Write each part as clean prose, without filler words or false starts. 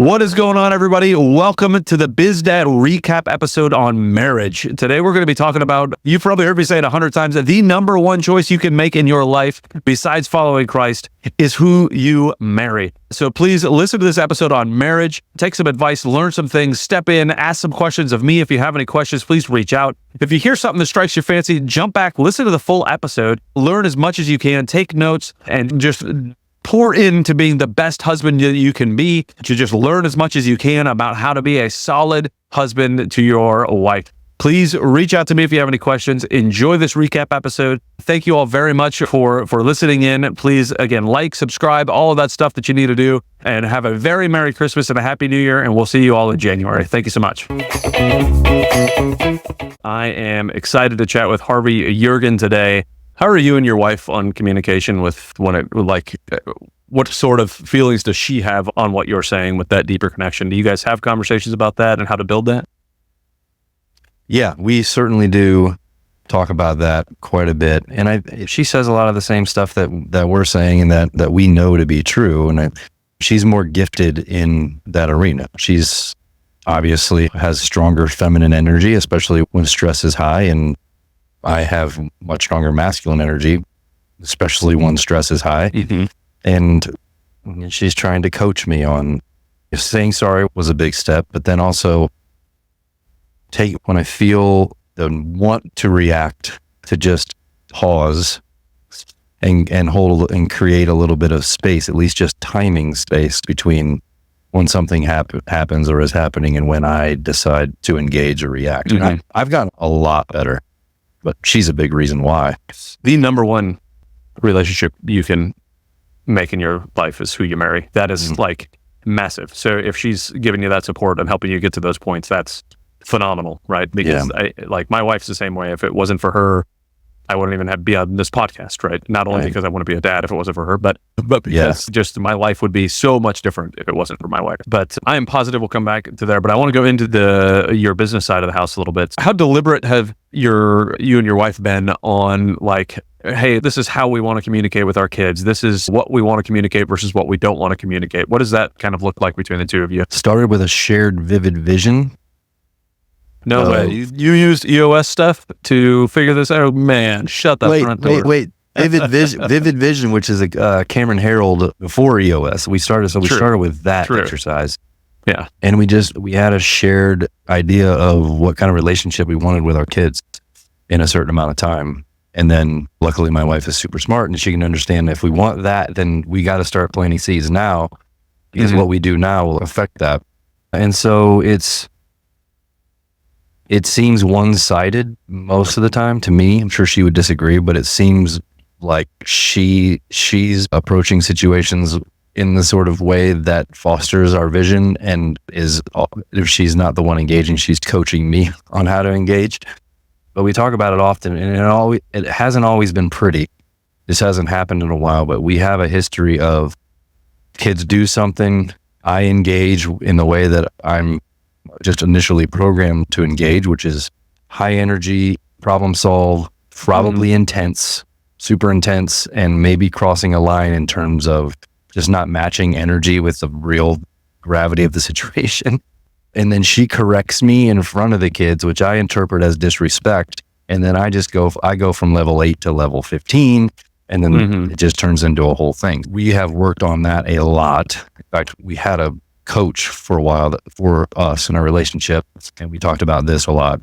What is going on, everybody? Welcome to the BizDad recap episode on marriage. Today, we're going to be talking about, you've probably heard me say it 100 times, the number one choice you can make in your life, besides following Christ, is who you marry. So please listen to this episode on marriage, take some advice, learn some things, step in, ask some questions of me. If you have any questions, please reach out. If you hear something that strikes your fancy, jump back, listen to the full episode, learn as much as you can, take notes, and just pour into being the best husband that you can be, to just learn as much as you can about how to be a solid husband to your wife. Please reach out to me if you have any questions. Enjoy this recap episode. Thank you all very much for listening in. Please, again, like, subscribe, all of that stuff that you need to do, and have a very Merry Christmas and a Happy New Year, and we'll see you all in January. Thank you so much. I am excited to chat with Harvey Yergin today. How are you and your wife on communication with what sort of feelings does she have on what you're saying with that deeper connection? Do you guys have conversations about that and how to build that? Yeah, we certainly do talk about that quite a bit. And she says a lot of the same stuff that we're saying and that we know to be true. And she's more gifted in that arena. She's obviously has stronger feminine energy, especially when stress is high, and I have much stronger masculine energy, especially when stress is high. Mm-hmm. And she's trying to coach me on saying sorry was a big step, but then also when I feel the want to react, to just pause and hold and create a little bit of space, at least just timing space between when something happens or is happening and when I decide to engage or react. Mm-hmm. And I've gotten a lot better. But she's a big reason why. The number one relationship you can make in your life is who you marry. That is like massive. So if she's giving you that support and helping you get to those points, that's phenomenal, right? Because my wife's the same way. If it wasn't for her, I wouldn't even be on this podcast, right? Not only because I want to be a dad if it wasn't for her, but because just my life would be so much different if it wasn't for my wife. But I am positive we'll come back to there. But I want to go into your business side of the house a little bit. How deliberate have you and your wife been on, like, hey, this is how we want to communicate with our kids. This is what we want to communicate versus what we don't want to communicate. What does that kind of look like between the two of you? Started with a shared vivid vision. No way. You used EOS stuff to figure this out? Oh, man, shut that front door. Wait. Vivid Vision, which is a Cameron Herald before EOS. We started with that exercise. Yeah. And we had a shared idea of what kind of relationship we wanted with our kids in a certain amount of time. And then luckily my wife is super smart and she can understand if we want that, then we got to start planting seeds now, because what we do now will affect that. And so it seems one-sided most of the time to me. I'm sure she would disagree, but it seems like she's approaching situations in the sort of way that fosters our vision, and if she's not the one engaging, she's coaching me on how to engage. But we talk about it often, and it hasn't always been pretty. This hasn't happened in a while, but we have a history of kids do something, I engage in the way that I'm just initially programmed to engage, which is high energy, problem solve, probably intense, super intense, and maybe crossing a line in terms of just not matching energy with the real gravity of the situation. And then she corrects me in front of the kids, which I interpret as disrespect. And then I go from level 8 to level 15. And then it just turns into a whole thing. We have worked on that a lot. In fact, we had a coach for a while for us in our relationship, and we talked about this a lot.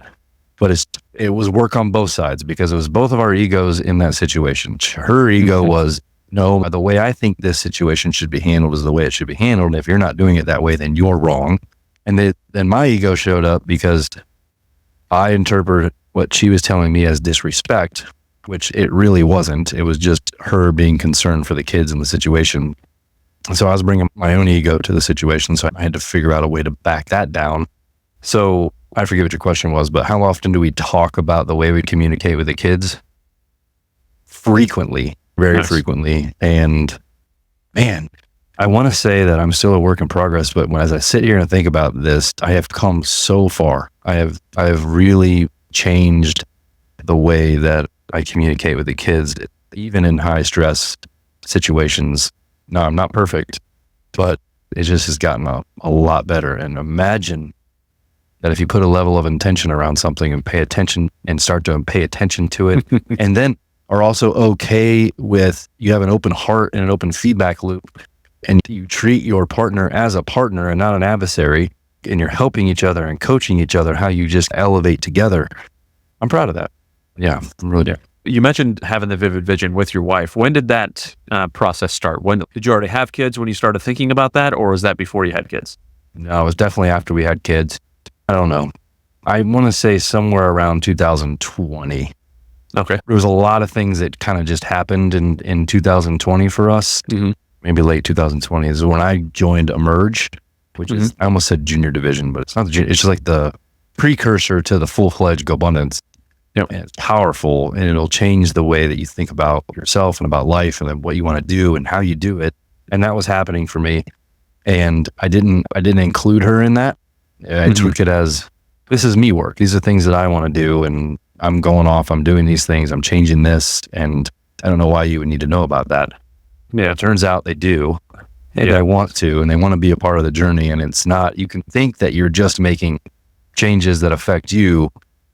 But it was work on both sides, because it was both of our egos in that situation. Her ego was, no, the way I think this situation should be handled is the way it should be handled. And if you're not doing it that way, then you're wrong. And then my ego showed up because I interpreted what she was telling me as disrespect, which it really wasn't. It was just her being concerned for the kids in the situation. So I was bringing my own ego to the situation, so I had to figure out a way to back that down. So I forget what your question was, but how often do we talk about the way we communicate with the kids? Frequently, very frequently. And man, I want to say that I'm still a work in progress, but as I sit here and think about this, I have come so far. I have really changed the way that I communicate with the kids, even in high stress situations. No, I'm not perfect, but it just has gotten a lot better. And imagine that if you put a level of intention around something and pay attention and start to pay attention to it, and then are also okay with, you have an open heart and an open feedback loop, and you treat your partner as a partner and not an adversary, and you're helping each other and coaching each other, how you just elevate together. I'm proud of that. Yeah, I'm really. You mentioned having the vivid vision with your wife. When did that process start? When did you already have kids when you started thinking about that, or was that before you had kids? No, it was definitely after we had kids. I don't know. I want to say somewhere around 2020. Okay. There was a lot of things that kind of just happened in 2020 for us. Mm-hmm. Maybe late 2020 is when I joined Emerge, which is, I almost said junior division, but it's not the junior, it's just like the precursor to the full-fledged Go Abundance. And it's powerful, and it'll change the way that you think about yourself and about life and then what you want to do and how you do it. And that was happening for me. And I didn't include her in that. I took it as, this is me work. These are things that I want to do, and I'm going off, I'm doing these things, I'm changing this, and I don't know why you would need to know about that. Yeah, it turns out they do, and I want to, and they want to be a part of the journey. And it's not, you can think that you're just making changes that affect you,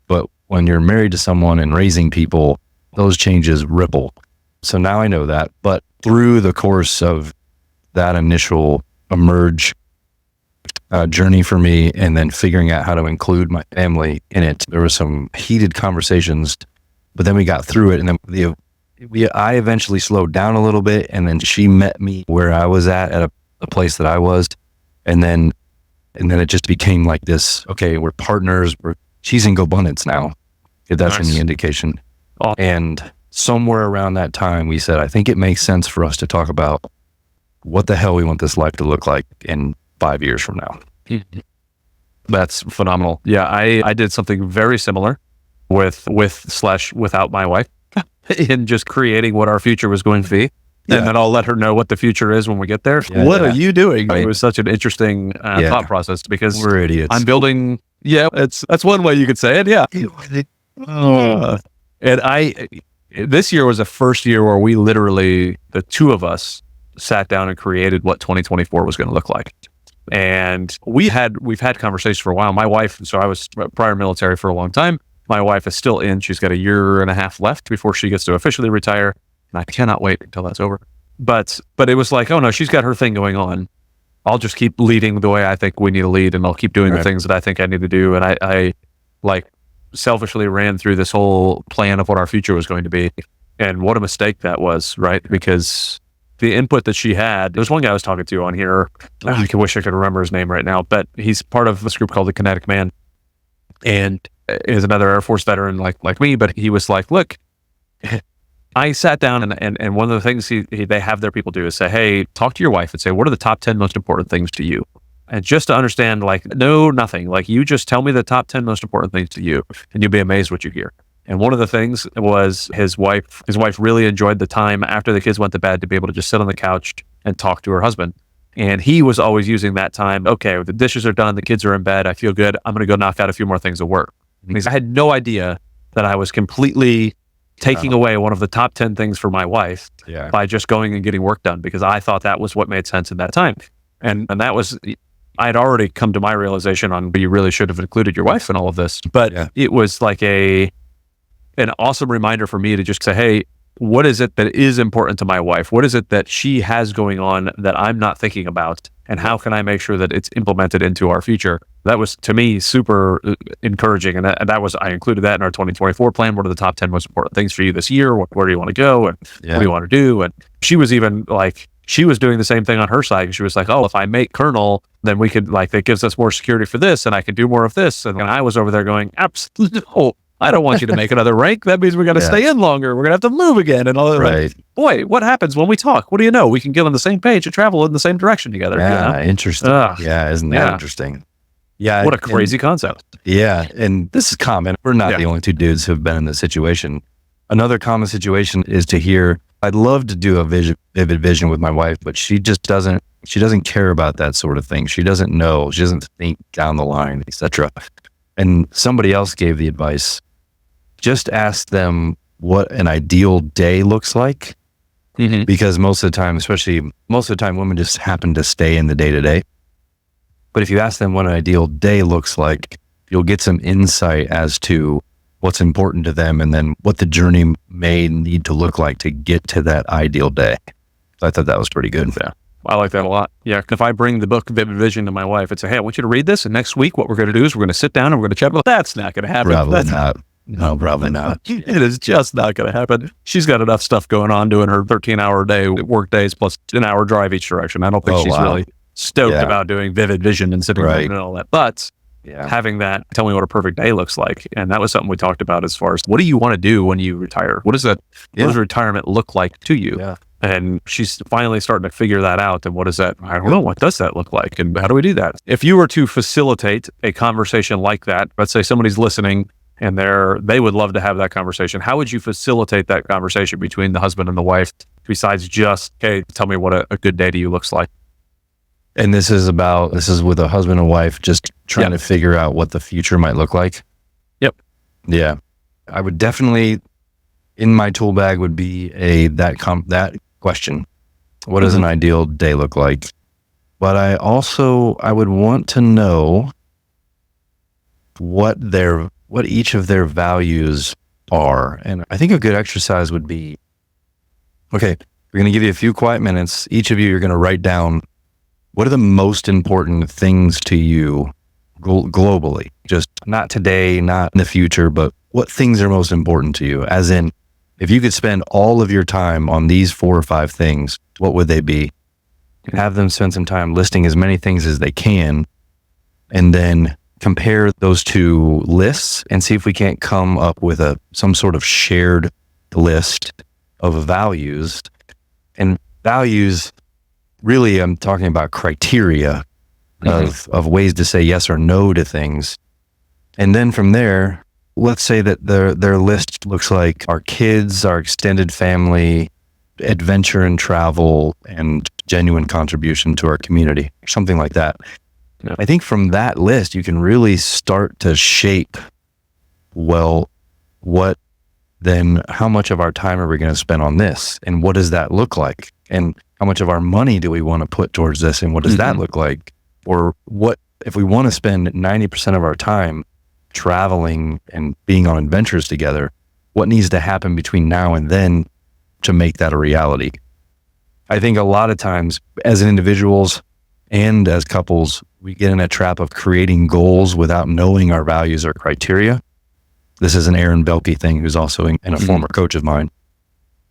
but when you're married to someone and raising people, those changes ripple. So now I know that, but through the course of that initial Emerge journey for me, and then figuring out how to include my family in it, there were some heated conversations, but then we got through it. And then I eventually slowed down a little bit, and then she met me where I was at a place that I was. And then it just became like this, okay, we're partners. She's in Go Abundance now, if that's any indication. Oh. And somewhere around that time, we said, I think it makes sense for us to talk about what the hell we want this life to look like in 5 years from now. That's phenomenal. Yeah, I did something very similar without my wife in just creating what our future was going to be. Yeah. And then I'll let her know what the future is when we get there. Yeah, what are you doing? Right. It was such an interesting thought process, because we're idiots. I'm building. Yeah, that's one way you could say it. Yeah. And this year was the first year where we literally, the two of us, sat down and created what 2024 was going to look like. And we've had conversations for a while. My wife, so I was prior military for a long time. My wife is still in. She's got a year and a half left before she gets to officially retire. And I cannot wait until that's over. But it was like, oh no, she's got her thing going on. I'll just keep leading the way I think we need to lead, and I'll keep doing the things that I think I need to do. And I like selfishly ran through this whole plan of what our future was going to be. And what a mistake that was, right? Because the input that she had, there's one guy I was talking to on here. I wish I could remember his name right now, but he's part of this group called the Kinetic Man, and is another Air Force veteran like me. But he was like, look, I sat down and one of the things they have their people do is say, hey, talk to your wife and say, what are the top 10 most important things to you? And just to understand, like, no, nothing. Like, you just tell me the top 10 most important things to you, and you'll be amazed what you hear. And one of the things was his wife really enjoyed the time after the kids went to bed to be able to just sit on the couch and talk to her husband. And he was always using that time. Okay, the dishes are done, the kids are in bed, I feel good, I'm going to go knock out a few more things at work. Because I had no idea that I was completely taking away one of the top 10 things for my wife by just going and getting work done, because I thought that was what made sense in that time. And that was, I had already come to my realization on, you really should have included your wife in all of this. But it was like an awesome reminder for me to just say, hey, what is it that is important to my wife? What is it that she has going on that I'm not thinking about? And how can I make sure that it's implemented into our future? That was, to me, super encouraging. And that was, I included that in our 2024 plan. What are the top 10 most important things for you this year? Where do you want to go? And what do you want to do? And she was even like, she was doing the same thing on her side. She was like, oh, if I make colonel, then we could, like, that gives us more security for this, and I can do more of this. And I was over there going, absolutely no. I don't want you to make another rank. That means we got to stay in longer. We're going to have to move again. And all that. Like, boy, what happens when we talk? What do you know? We can get on the same page and travel in the same direction together. Yeah, interesting. Yeah, isn't that interesting? Yeah. What a crazy concept. Yeah. And this is common. We're not the only two dudes who have been in this situation. Another common situation is to hear, I'd love to do a vivid vision with my wife, but she doesn't care about that sort of thing. She doesn't know. She doesn't think down the line, etc. And somebody else gave the advice, just ask them what an ideal day looks like, because most of the time, women just happen to stay in the day to day. But if you ask them what an ideal day looks like, you'll get some insight as to what's important to them and then what the journey may need to look like to get to that ideal day. So I thought that was pretty good. Yeah. I like that a lot. Yeah. If I bring the book Vivid Vision to my wife and say, hey, I want you to read this, and next week what we're going to do is we're going to sit down and we're going to chat. Well, that's not going to happen. Probably not. No, probably not. It is just not going to happen. She's got enough stuff going on doing her 13-hour day work days plus an hour drive each direction. I don't think she's really stoked about doing Vivid Vision and sitting around and all that. But having that, tell me what a perfect day looks like. And that was something we talked about as far as what do you want to do when you retire? What does retirement look like to you? Yeah. And she's finally starting to figure that out. And what is that? I don't know. What does that look like? And how do we do that? If you were to facilitate a conversation like that, let's say somebody's listening and they would love to have that conversation. How would you facilitate that conversation between the husband and the wife besides just, hey, tell me what a good day to you looks like? And this is with a husband and wife just trying to figure out what the future might look like. Yep. Yeah. I would definitely, in my tool bag would be that question. What does an ideal day look like? But I would want to know what each of their values are. And I think a good exercise would be, okay, we're going to give you a few quiet minutes. Each of you are going to write down what are the most important things to you globally, just not today, not in the future, but what things are most important to you? As in, if you could spend all of your time on these 4 or 5 things, what would they be? Have them spend some time listing as many things as they can, and then compare those 2 lists and see if we can't come up with some sort of shared list of values. And values, really, I'm talking about criteria of ways to say yes or no to things. And then from there, let's say that their list looks like our kids, our extended family, adventure and travel, and genuine contribution to our community, something like that. Yeah. I think from that list, you can really start to shape, how much of our time are we going to spend on this? And what does that look like? And how much of our money do we want to put towards this? And what does that look like? Or what, if we want to spend 90% of our time traveling and being on adventures together, what needs to happen between now and then to make that a reality? I think a lot of times as individuals and as couples, we get in a trap of creating goals without knowing our values or criteria. This is an Aaron Belke thing, who's also a former coach of mine.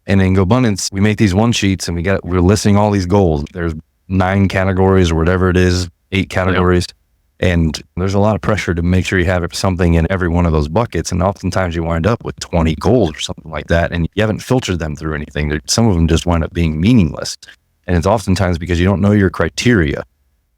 And in GoBundance, we make these one sheets and we're listing all these goals. There's 9 categories or whatever it is, 8 categories. Yep. And there's a lot of pressure to make sure you have something in every one of those buckets. And oftentimes you wind up with 20 goals or something like that. And you haven't filtered them through anything. Some of them just wind up being meaningless. And it's oftentimes because you don't know your criteria.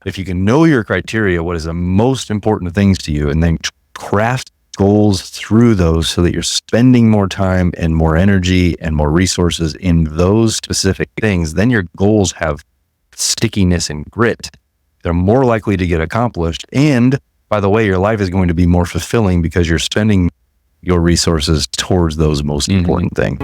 If you can know your criteria, what is the most important things to you, and then craft goals through those so that you're spending more time and more energy and more resources in those specific things, then your goals have stickiness and grit. They're more likely to get accomplished. And by the way, your life is going to be more fulfilling because you're spending your resources towards those most important things.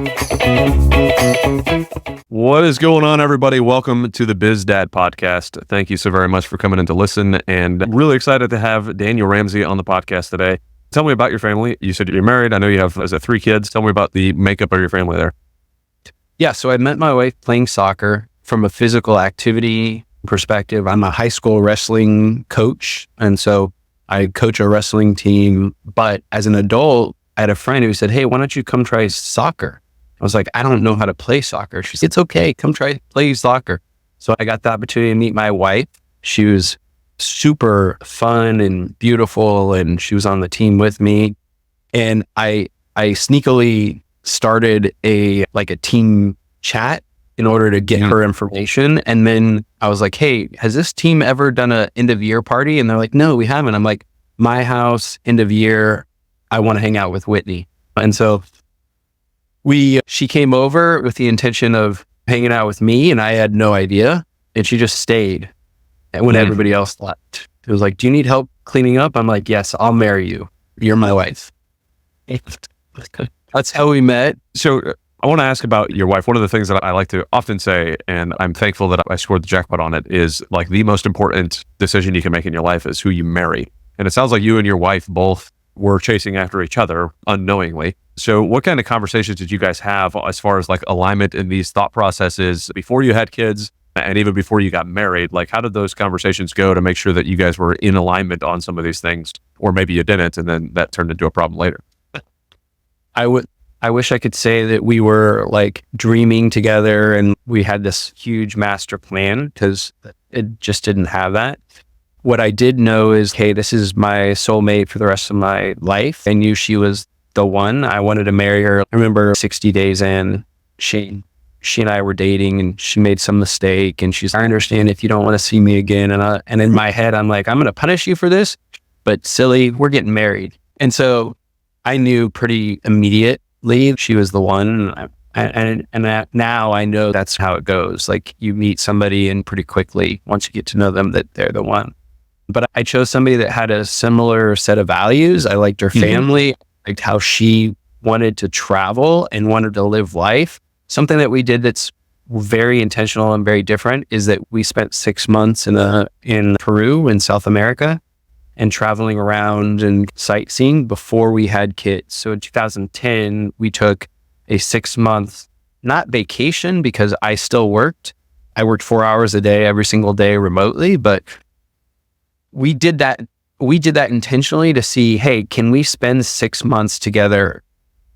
What is going on, everybody? Welcome to the BizDad podcast. Thank you so very much for coming in to listen. And I'm really excited to have Daniel Ramsey on the podcast today. Tell me about your family. You said you're married. I know you have 3 kids. Tell me about the makeup of your family there. Yeah, so I met my wife playing soccer. From a physical activity perspective, I'm a high school wrestling coach. And so I coach a wrestling team. But as an adult, I had a friend who said, hey, why don't you come try soccer? I was like, I don't know how to play soccer. She said, it's okay. Come try play soccer. So I got the opportunity to meet my wife. She was super fun and beautiful, and she was on the team with me. And I sneakily started a team chat in order to get her information. And then I was like, hey, has this team ever done a end of year party? And they're like, no, we haven't. I'm like, my house, end of year, I want to hang out with Whitney. And so she came over with the intention of hanging out with me, and I had no idea. And she just stayed. And when everybody else left, it was like, do you need help cleaning up? I'm like, yes, I'll marry you. You're my wife. That's how we met. So I want to ask about your wife. One of the things that I like to often say, and I'm thankful that I scored the jackpot on it, is like the most important decision you can make in your life is who you marry. And it sounds like you and your wife both were chasing after each other unknowingly. So what kind of conversations did you guys have as far as like alignment in these thought processes before you had kids and even before you got married? Like, how did those conversations go to make sure that you guys were in alignment on some of these things? Or maybe you didn't, and then that turned into a problem later. I wish I could say that we were like dreaming together and we had this huge master plan, because it just didn't have that. What I did know is, hey, this is my soulmate for the rest of my life. I knew she was the one. I wanted to marry her. I remember 60 days in, she and I were dating, and she made some mistake, and she's, I understand if you don't want to see me again. And in my head, I'm like, I'm going to punish you for this, but silly, we're getting married. And so I knew pretty immediately she was the one. And now I know that's how it goes. Like, you meet somebody and pretty quickly, once you get to know them, that they're the one. But I chose somebody that had a similar set of values. I liked her family, liked how she wanted to travel and wanted to live life. Something that we did that's very intentional and very different is that we spent 6 months in Peru, in South America, and traveling around and sightseeing before we had kids. So in 2010, we took a 6-month, not vacation, because I still worked. I worked 4 hours a day, every single day remotely, but we did that intentionally to see, hey, can we spend 6 months together,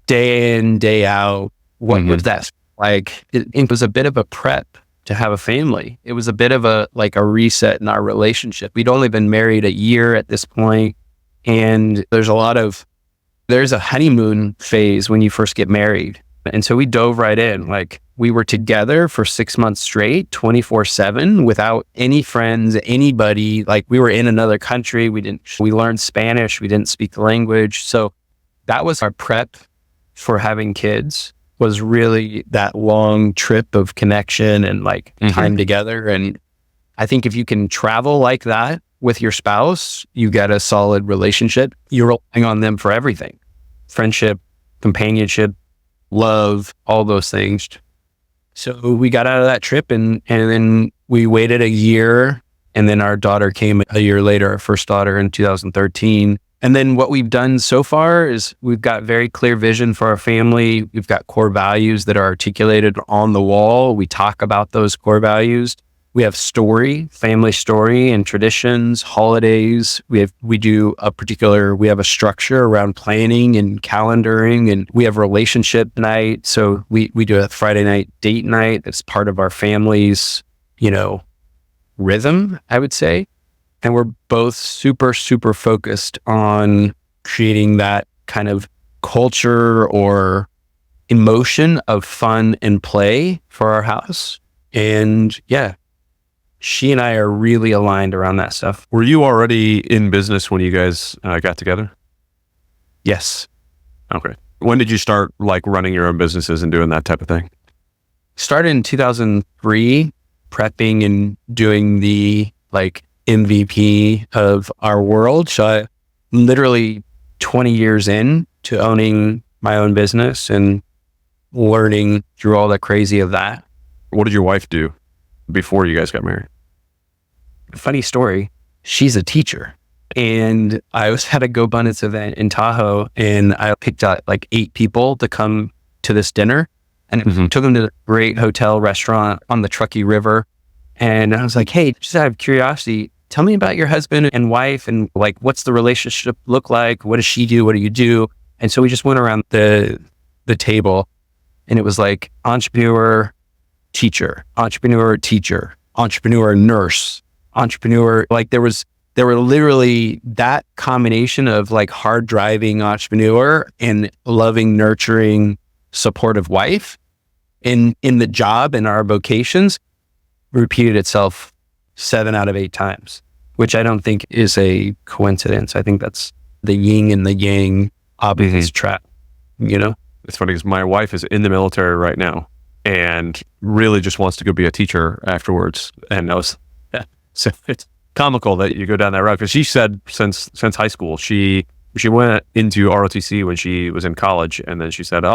day in, day out? What was that? Like, it was a bit of a prep to have a family. It was a bit of a reset in our relationship. We'd only been married a year at this point, and there's a honeymoon phase when you first get married. And so we dove right in. Like, we were together for 6 months straight, 24/7, without any friends, anybody. Like, we were in another country. We learned Spanish. We didn't speak the language. So that was our prep for having kids, was really that long trip of connection and like time together. And I think if you can travel like that with your spouse, you get a solid relationship. You're relying on them for everything: friendship, companionship, love, all those things. So we got out of that trip, and then we waited a year, and then our daughter came a year later, our first daughter in 2013. And then what we've done so far is we've got very clear vision for our family. We've got core values that are articulated on the wall. We talk about those core values. We have family story and traditions, holidays. We have a structure around planning and calendaring, and we have relationship night. So we do a Friday night date night. That's part of our family's, rhythm, I would say. And we're both super, super focused on creating that kind of culture or emotion of fun and play for our house. And yeah, she and I are really aligned around that stuff. Were you already in business when you guys got together? Yes. Okay. When did you start like running your own businesses and doing that type of thing? Started in 2003, prepping and doing the MVP of our world. So I literally 20 years in to owning my own business and learning through all the crazy of that. What did your wife do before you guys got married? Funny story. She's a teacher, and I was at a GoBundance event in Tahoe, and I picked out 8 people to come to this dinner, and took them to a great hotel restaurant on the Truckee River. And I was like, hey, just out of curiosity, tell me about your husband and wife, and what's the relationship look like? What does she do? What do you do? And so we just went around the table, and it was like entrepreneur, teacher, entrepreneur, nurse, entrepreneur. There were literally that combination of hard driving entrepreneur and loving, nurturing, supportive wife in the job and our vocations repeated itself 7 out of 8 times, which I don't think is a coincidence. I think that's the yin and the yang obvious trap, It's funny because my wife is in the military right now and really just wants to go be a teacher afterwards. And so it's comical that you go down that route, because she said since high school, she went into ROTC when she was in college. And then she said,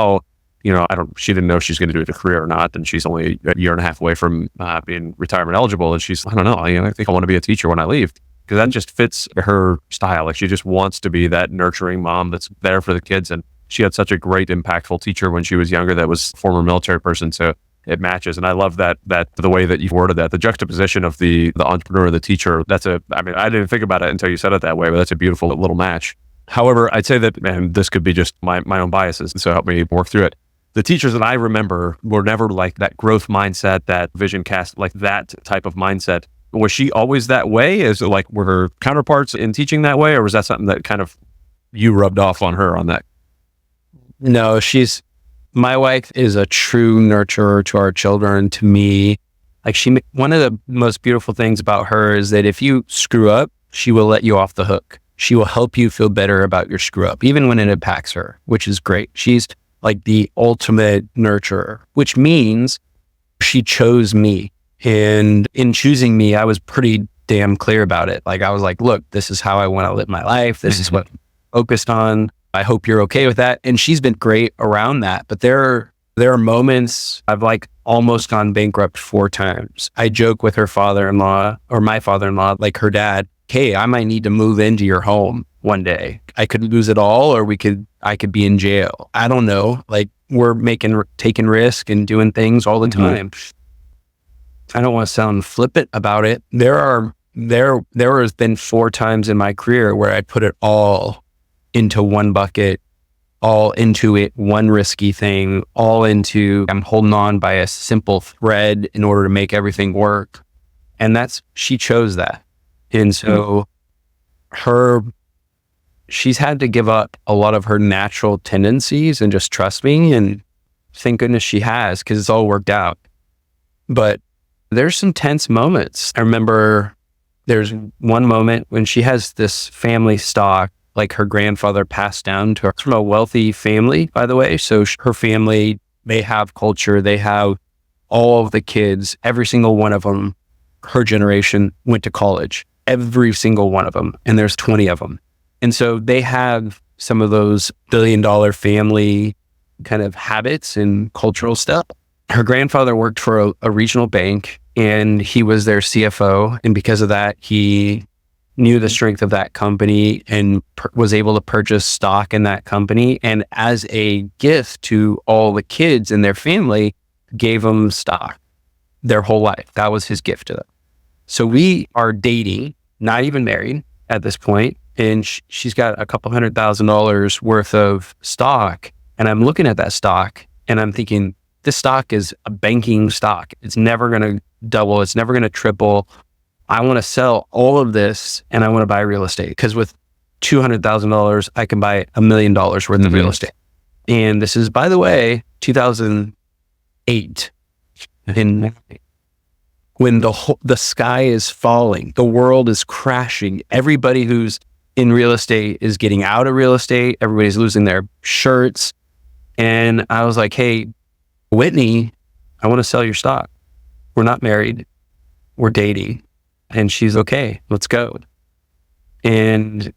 she didn't know if she's going to do it a career or not. And she's only a year and a half away from being retirement eligible. And she's, I don't know, I think I want to be a teacher when I leave, because that just fits her style. Like, she just wants to be that nurturing mom that's there for the kids. And she had such a great, impactful teacher when she was younger that was a former military person. So it matches. And I love that the way that you've worded that, the juxtaposition of the entrepreneur, the teacher. I didn't think about it until you said it that way, but that's a beautiful little match. However, I'd say that, and this could be just my own biases, so help me work through it. The teachers that I remember were never like that growth mindset, that vision cast, like that type of mindset. Was she always that way? Is it like, were her counterparts in teaching that way? Or was that something that kind of you rubbed off on her on that? No, my wife is a true nurturer to our children. To me, like, one of the most beautiful things about her is that if you screw up, she will let you off the hook. She will help you feel better about your screw up, even when it impacts her, which is great. She's like the ultimate nurturer, which means she chose me. And in choosing me, I was pretty damn clear about it. Like, I was like, look, this is how I want to live my life. This is what I'm focused on. I hope you're okay with that. And she's been great around that. But there are moments I've like almost gone bankrupt 4 times. I joke with her father-in-law, or my father-in-law, like her dad, hey, I might need to move into your home one day. I could lose it all, or I could be in jail. I don't know. Like, we're taking risk and doing things all the time. I don't want to sound flippant about it. There has been 4 times in my career where I put it all into one bucket, all into it, one risky thing, all into, I'm holding on by a simple thread in order to make everything work. And she chose that. And so she's had to give up a lot of her natural tendencies and just trust me. And thank goodness she has, because it's all worked out. But there's some tense moments. I remember there's one moment when she has this family stock, like her grandfather passed down to her from a wealthy family, by the way. So her family, they have culture. They have all of the kids, every single one of them, her generation went to college, every single one of them. And there's 20 of them. And so they have some of those billion-dollar family kind of habits and cultural stuff. Her grandfather worked for a regional bank, and he was their CFO. And because of that, he knew the strength of that company and was able to purchase stock in that company. And as a gift to all the kids in their family, gave them stock their whole life. That was his gift to them. So we are dating, not even married at this point, and she's got a couple $100,000 worth of stock. And I'm looking at that stock and I'm thinking, this stock is a banking stock. It's never going to double. It's never going to triple. I want to sell all of this and I want to buy real estate, because with $200,000, I can buy $1 million worth of real estate. And this is, by the way, 2008. And when the sky is falling, the world is crashing. Everybody who's in real estate is getting out of real estate. Everybody's losing their shirts. And I was like, hey, Whitney, I want to sell your stock. We're not married. We're dating. And she's okay. Let's go. And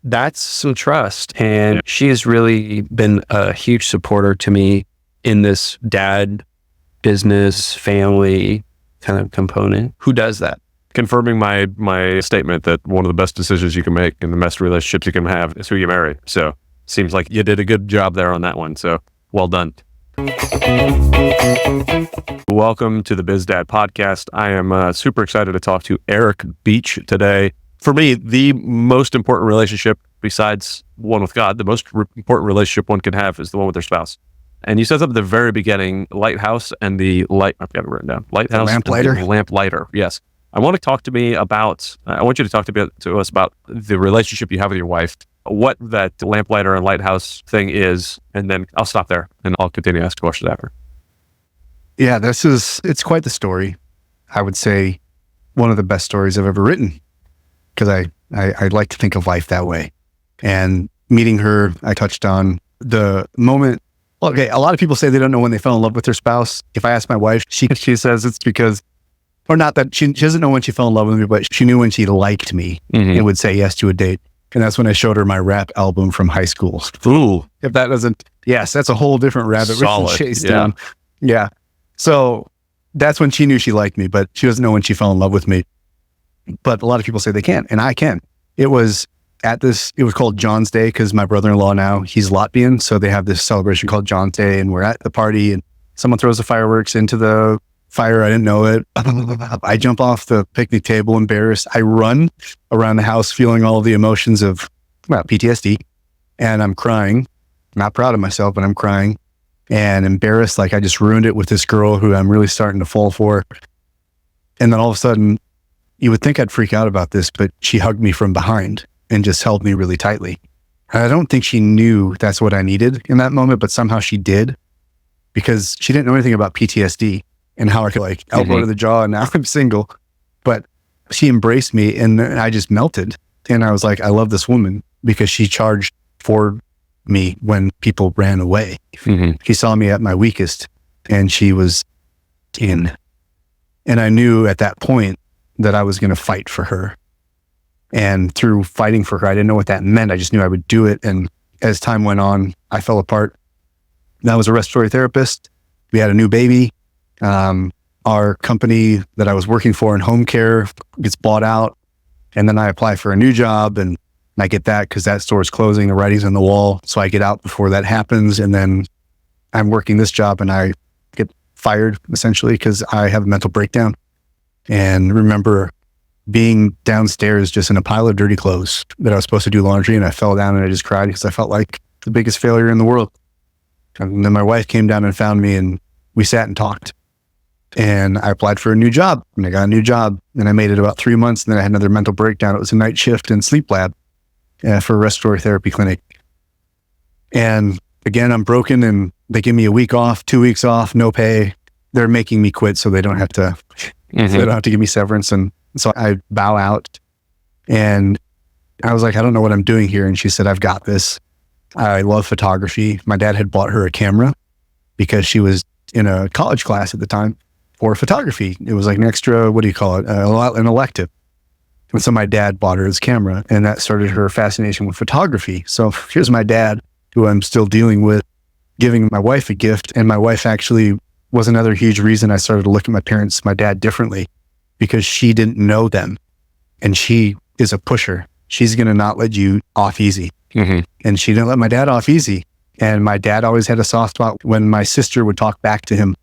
that's some trust. And she has really been a huge supporter to me in this dad, business, family kind of component. Who does that? Confirming my statement that one of the best decisions you can make and the best relationships you can have is who you marry. So seems like you did a good job there on that one. So well done. Welcome to the BizDad podcast. I am super excited to talk to Eric Beach today. For me, the most important relationship besides one with God, the most important relationship one can have is the one with their spouse. And you said at the very beginning, lighthouse and the light, I've got it written down. Lighthouse and the lamplighter. Yes. I want you to talk to us about the relationship you have with your wife, what that lamplighter and lighthouse thing is, and then I'll stop there and I'll continue to ask questions after. Yeah, it's quite the story. I would say one of the best stories I've ever written, because I like to think of life that way. And meeting her, I touched on the moment. Okay, a lot of people say they don't know when they fell in love with their spouse. If I ask my wife, she says it's because, or not that she doesn't know when she fell in love with me, but she knew when she liked me and would say yes to a date. And that's when I showed her my rap album from high school. Ooh. If that doesn't, yes, that's a whole different rabbit we can Solid. chase Yeah. down. Yeah. So that's when she knew she liked me, but she doesn't know when she fell in love with me. But a lot of people say they can, and I can. It was called John's Day because my brother-in-law now, he's Latvian. So they have this celebration called John's Day, and we're at the party and someone throws the fireworks into the fire. I didn't know it. I jump off the picnic table, embarrassed. I run around the house feeling all the emotions of PTSD, and I'm crying. Not proud of myself, but I'm crying and embarrassed. Like I just ruined it with this girl who I'm really starting to fall for. And then all of a sudden, you would think I'd freak out about this, but she hugged me from behind and just held me really tightly. And I don't think she knew that's what I needed in that moment, but somehow she did, because she didn't know anything about PTSD and how I could like elbow to the jaw, and now I'm single. But she embraced me and I just melted. And I was like, I love this woman because she charged for me when people ran away. She saw me at my weakest and she was in. And I knew at that point that I was going to fight for her. And through fighting for her, I didn't know what that meant. I just knew I would do it. And as time went on, I fell apart. I was a respiratory therapist. We had a new baby. Our company that I was working for in home care gets bought out. And then I apply for a new job and I get that because that store is closing, the writing's on the wall. So I get out before that happens. And then I'm working this job and I get fired essentially because I have a mental breakdown. And remember being downstairs just in a pile of dirty clothes that I was supposed to do laundry, and I fell down and I just cried because I felt like the biggest failure in the world. And then my wife came down and found me and we sat and talked. And I applied for a new job and I got a new job and I made it about 3 months. And then I had another mental breakdown. It was a night shift in sleep lab for a respiratory therapy clinic. And again, I'm broken and they give me a week off, 2 weeks off, no pay. They're making me quit so they don't have to, they don't have to give me severance. And so I bow out and I was like, I don't know what I'm doing here. And she said, I've got this. I love photography. My dad had bought her a camera because she was in a college class at the time for photography. It was like an extra, what do you call it? An elective. And so my dad bought her his camera and that started her fascination with photography. So here's my dad, who I'm still dealing with, giving my wife a gift. And my wife actually was another huge reason I started to look at my dad differently, because she didn't know them. And she is a pusher. She's going to not let you off easy. And she didn't let my dad off easy. And my dad always had a soft spot when my sister would talk back to him.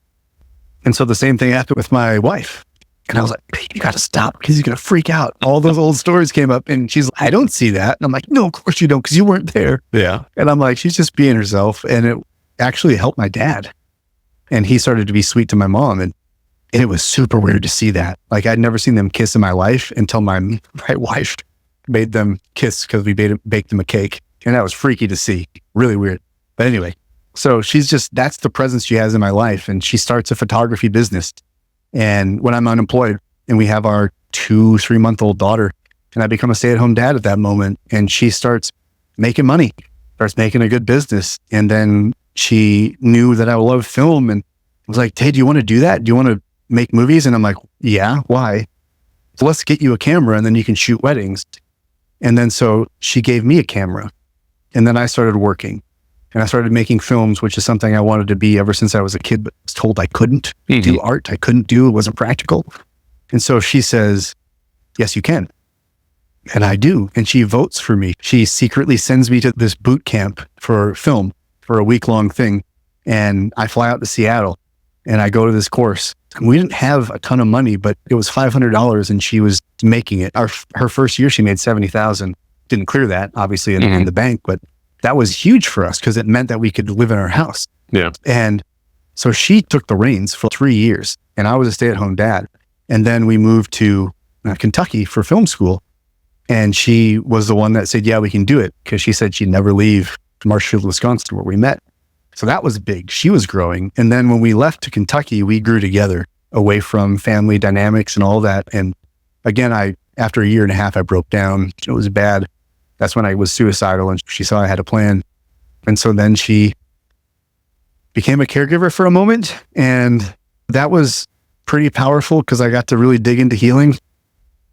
And so the same thing happened with my wife. And I was like, you got to stop because he's going to freak out. All those old stories came up and she's like, I don't see that. And I'm like, no, of course you don't, because you weren't there. Yeah. And I'm like, she's just being herself. And it actually helped my dad. And he started to be sweet to my mom. And it was super weird to see that. Like I'd never seen them kiss in my life until my wife made them kiss because we baked them a cake. And that was freaky to see. Really weird. But anyway, so that's the presence she has in my life. And she starts a photography business. And when I'm unemployed and we have our 2-3-month-old daughter, and I become a stay-at-home dad at that moment, and she starts making money, starts making a good business. And then she knew that I love film and was like, hey, do you want to do that? Do you want to make movies? And I'm like, yeah, why? So let's get you a camera and then you can shoot weddings. And then so she gave me a camera and then I started working and I started making films, which is something I wanted to be ever since I was a kid, but was told I couldn't do art. I couldn't do, it wasn't practical. And so she says, yes, you can. And I do. And she votes for me. She secretly sends me to this boot camp for film for a week-long thing. And I fly out to Seattle and I go to this course. We didn't have a ton of money, but it was $500 and she was making it. Her first year, she made $70,000. Didn't clear that, obviously, in the bank, but that was huge for us because it meant that we could live in our house. Yeah. And so she took the reins for 3 years and I was a stay-at-home dad. And then we moved to Kentucky for film school. And she was the one that said, yeah, we can do it. Because she said she'd never leave Marshfield, Wisconsin, where we met. So that was big. She was growing. And then when we left to Kentucky, we grew together away from family dynamics and all that. And again, after a year and a half, I broke down. It was bad. That's when I was suicidal and she saw I had a plan. And so then she became a caregiver for a moment. And that was pretty powerful because I got to really dig into healing.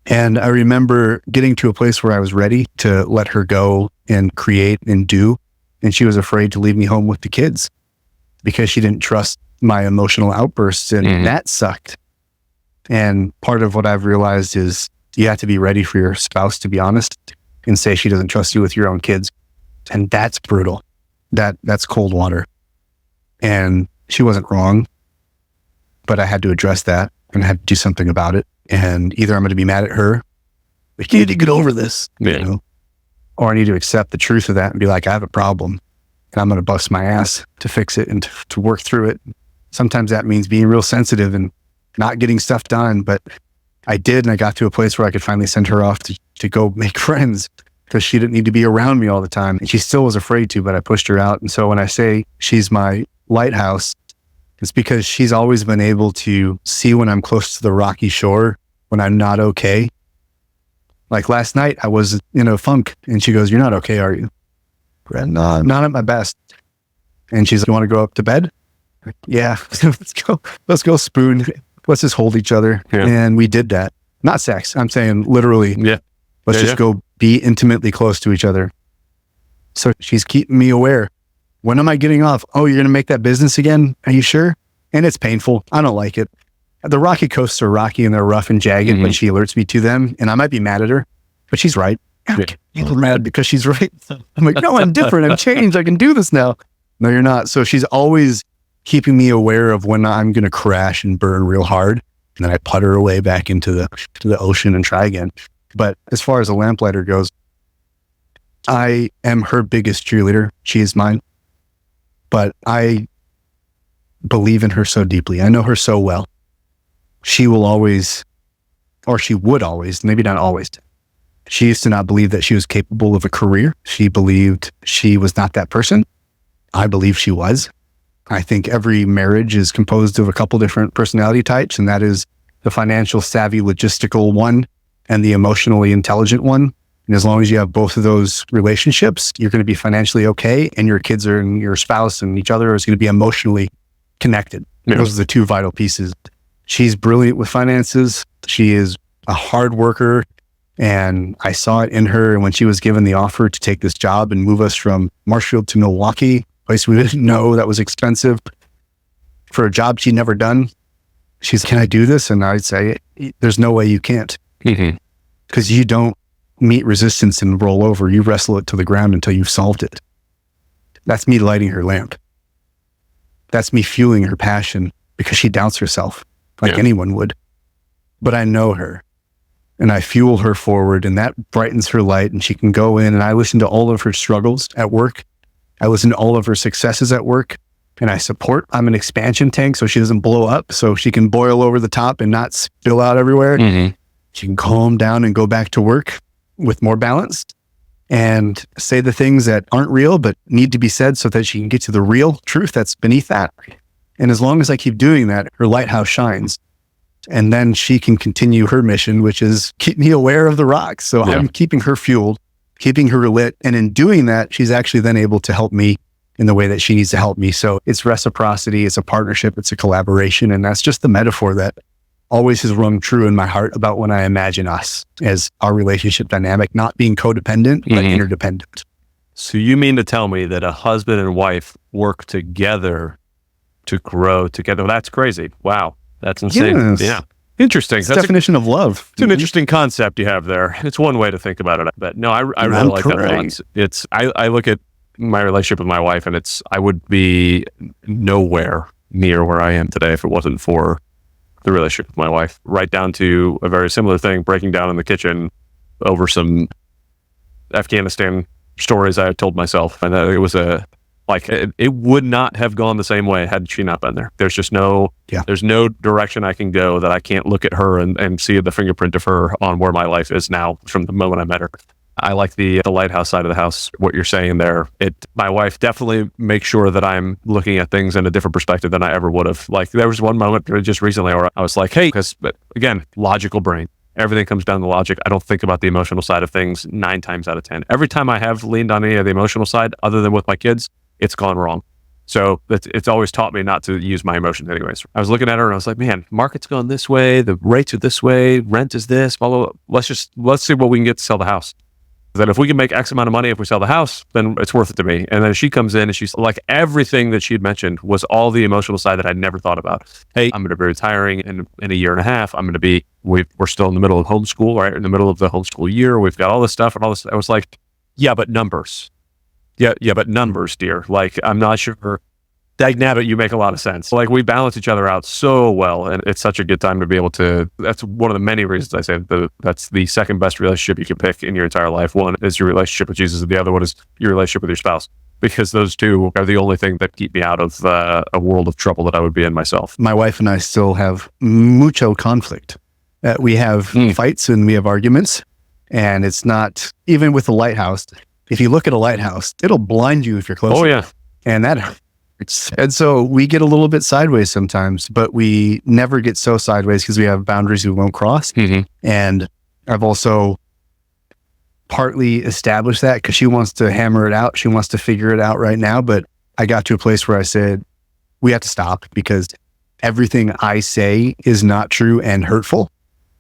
And I remember getting to a place where I was ready to let her go and create and do. And she was afraid to leave me home with the kids because she didn't trust my emotional outbursts. And that sucked. And part of what I've realized is you have to be ready for your spouse to be honest and say she doesn't trust you with your own kids. And that's brutal. That's cold water. And she wasn't wrong, but I had to address that and I had to do something about it. And either I'm going to be mad at her, like, you need to get over this, you know, or I need to accept the truth of that and be like, I have a problem and I'm going to bust my ass to fix it and to work through it. Sometimes that means being real sensitive and not getting stuff done, but I did. And I got to a place where I could finally send her off to go make friends because she didn't need to be around me all the time. And she still was afraid to, but I pushed her out. And so when I say she's my lighthouse, it's because she's always been able to see when I'm close to the rocky shore, when I'm not okay. Like last night, I was in a funk and she goes, "You're not okay, are you?" "Brett, no, I'm not at my best." And she's like, "You want to go up to bed?" Like, "Yeah, let's go spoon. Let's just hold each other." Yeah. And we did that. Not sex. I'm saying literally. Yeah. Let's just go be intimately close to each other. So she's keeping me aware. When am I getting off? "Oh, you're going to make that business again? Are you sure?" And it's painful. I don't like it. The rocky coasts are rocky and they're rough and jagged, but she alerts me to them and I might be mad at her, but she's right. You're mad because she's right. I'm like, no, I'm different. I'm changed. I can do this now. No, you're not. So she's always keeping me aware of when I'm going to crash and burn real hard. And then I putter away back into the ocean and try again. But as far as a lamplighter goes, I am her biggest cheerleader. She is mine. But I believe in her so deeply. I know her so well. She will always, or she would always, maybe not always. She used to not believe that she was capable of a career. She believed she was not that person. I believe she was. I think every marriage is composed of a couple different personality types, and that is the financial savvy, logistical one and the emotionally intelligent one. And as long as you have both of those relationships, you're going to be financially okay, and your kids and your spouse and each other is going to be emotionally connected. Yeah. Those are the two vital pieces. She's brilliant with finances. She is a hard worker, and I saw it in her. And when she was given the offer to take this job and move us from Marshfield to Milwaukee, a place we didn't know that was expensive, for a job she'd never done, she's, "Can I do this?" And I'd say, "There's no way you can't." Because you don't meet resistance and roll over. You wrestle it to the ground until you've solved it. That's me lighting her lamp. That's me fueling her passion because she doubts herself like anyone would. But I know her and I fuel her forward, and that brightens her light, and she can go in, and I listen to all of her struggles at work. I listen to all of her successes at work, and I support. I'm an expansion tank so she doesn't blow up, so she can boil over the top and not spill out everywhere. She can calm down and go back to work with more balance and say the things that aren't real but need to be said so that she can get to the real truth that's beneath that. And as long as I keep doing that, her lighthouse shines. And then she can continue her mission, which is keep me aware of the rocks. So I'm keeping her fueled, keeping her lit. And in doing that, she's actually then able to help me in the way that she needs to help me. So it's reciprocity, it's a partnership, it's a collaboration. And that's just the metaphor that always has rung true in my heart about when I imagine us as our relationship dynamic, not being codependent, but interdependent. So you mean to tell me that a husband and wife work together to grow together? Well, that's crazy. Wow. That's insane. Yes. Yeah. Interesting. It's the definition of love. It's an interesting concept you have there. It's one way to think about it. But no, I really like that one. I look at my relationship with my wife, and I would be nowhere near where I am today if it wasn't for the relationship with my wife, right down to a very similar thing, breaking down in the kitchen over some Afghanistan stories I had told myself. And it was it would not have gone the same way had she not been there. There's just there's no direction I can go that I can't look at her and see the fingerprint of her on where my life is now from the moment I met her. I like the lighthouse side of the house, what you're saying there. My wife definitely makes sure that I'm looking at things in a different perspective than I ever would have. Like there was one moment just recently where I was like, hey, but again, logical brain. Everything comes down to logic. I don't think about the emotional side of things 9 times out of 10. Every time I have leaned on any of the emotional side, other than with my kids, it's gone wrong. So it's always taught me not to use my emotions anyways. I was looking at her and I was like, man, market's going this way. The rates are this way. Rent is this. Blah, blah, blah. Let's see what we can get to sell the house. That if we can make X amount of money if we sell the house, then it's worth it to me. And then she comes in and she's like, everything that she had mentioned was all the emotional side that I'd never thought about. Hey, I'm going to be retiring in a year and a half. We're still in the middle of homeschool, right? In the middle of the homeschool year. We've got all this stuff and all this. I was like, yeah, but numbers. Yeah, but numbers, dear. Like, I'm not sure. Dagnabbit, you make a lot of sense. Like, we balance each other out so well, and it's such a good time to be able to. That's one of the many reasons I say that's the second best relationship you can pick in your entire life. One is your relationship with Jesus, and the other one is your relationship with your spouse, because those two are the only thing that keep me out of a world of trouble that I would be in myself. My wife and I still have mucho conflict. We have fights and we have arguments, and it's not, even with the lighthouse, if you look at a lighthouse, it'll blind you if you're close. Oh, yeah. And that hurts. And so we get a little bit sideways sometimes, but we never get so sideways because we have boundaries we won't cross. Mm-hmm. And I've also partly established that because she wants to hammer it out. She wants to figure it out right now. But I got to a place where I said, we have to stop because everything I say is not true and hurtful.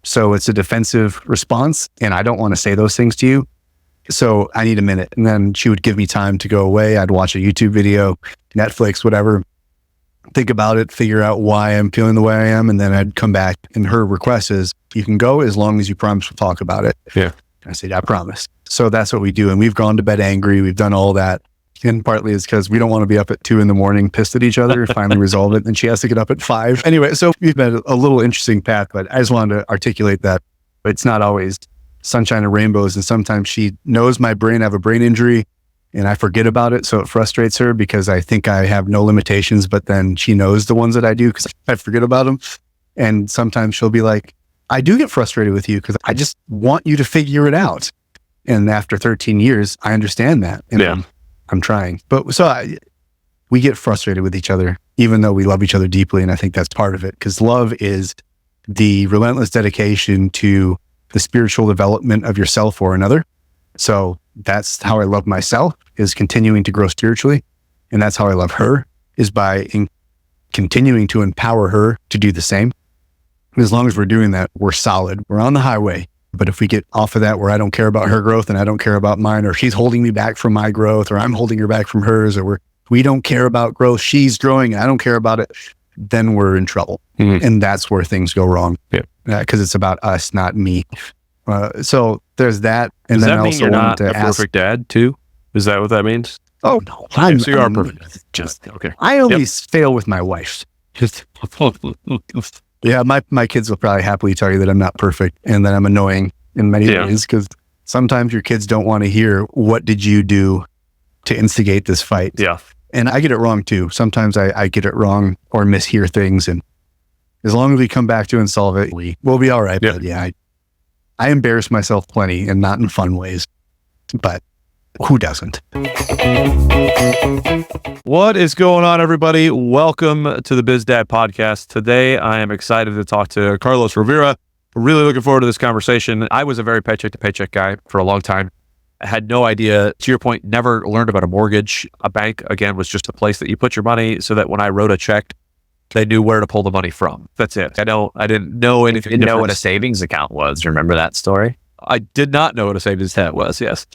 So it's a defensive response. And I don't want to say those things to you. So I need a minute. And then she would give me time to go away. I'd watch a YouTube video, Netflix, whatever, think about it, figure out why I'm feeling the way I am. And then I'd come back, and her request is, you can go as long as you promise we'll talk about it. Yeah. I said, I promise. So that's what we do. And we've gone to bed angry. We've done all that. And partly it's because we don't want to be up at 2 a.m, pissed at each other, finally resolve it. And she has to get up at 5. Anyway, so we've had a little interesting path, but I just wanted to articulate that it's not always sunshine and rainbows. And sometimes she knows my brain, I have a brain injury, and I forget about it. So it frustrates her because I think I have no limitations, but then she knows the ones that I do because I forget about them. And sometimes she'll be like, I do get frustrated with you because I just want you to figure it out. And after 13 years, I understand that. And I'm trying. But so we get frustrated with each other, even though we love each other deeply. And I think that's part of it, because love is the relentless dedication to the spiritual development of yourself or another. So that's how I love myself, is continuing to grow spiritually. And that's how I love her, is by continuing to empower her to do the same. And as long as we're doing that, we're solid. We're on the highway. But if we get off of that, where I don't care about her growth and I don't care about mine, or she's holding me back from my growth, or I'm holding her back from hers, or we don't care about growth, she's growing and I don't care about it, then we're in trouble. Mm-hmm. And that's where things go wrong. Yeah. Because it's about us, not me. So there's that. And Does then that I mean also you're wanted not to a ask, perfect dad too? Is that what that means? Oh no, So you are perfect. Just okay. I only fail with my wife. Yeah, my kids will probably happily tell you that I'm not perfect and that I'm annoying in many ways, because sometimes your kids don't want to hear, what did you do to instigate this fight? Yeah. And I get it wrong too. Sometimes I get it wrong or mishear things. And as long as we come back to and solve it, we'll be all right. Yeah. But yeah, I embarrass myself plenty, and not in fun ways. But who doesn't? What is going on, everybody? Welcome to the BizDad podcast. Today, I am excited to talk to Carlos Rovira. Really looking forward to this conversation. I was a very paycheck to paycheck guy for a long time. I had no idea, to your point, never learned about a mortgage. A bank, again, was just a place that you put your money so that when I wrote a check, they knew where to pull the money from. That's it. I didn't know anything. You didn't know what a savings account was. Remember that story? I did not know what a savings account was, yes.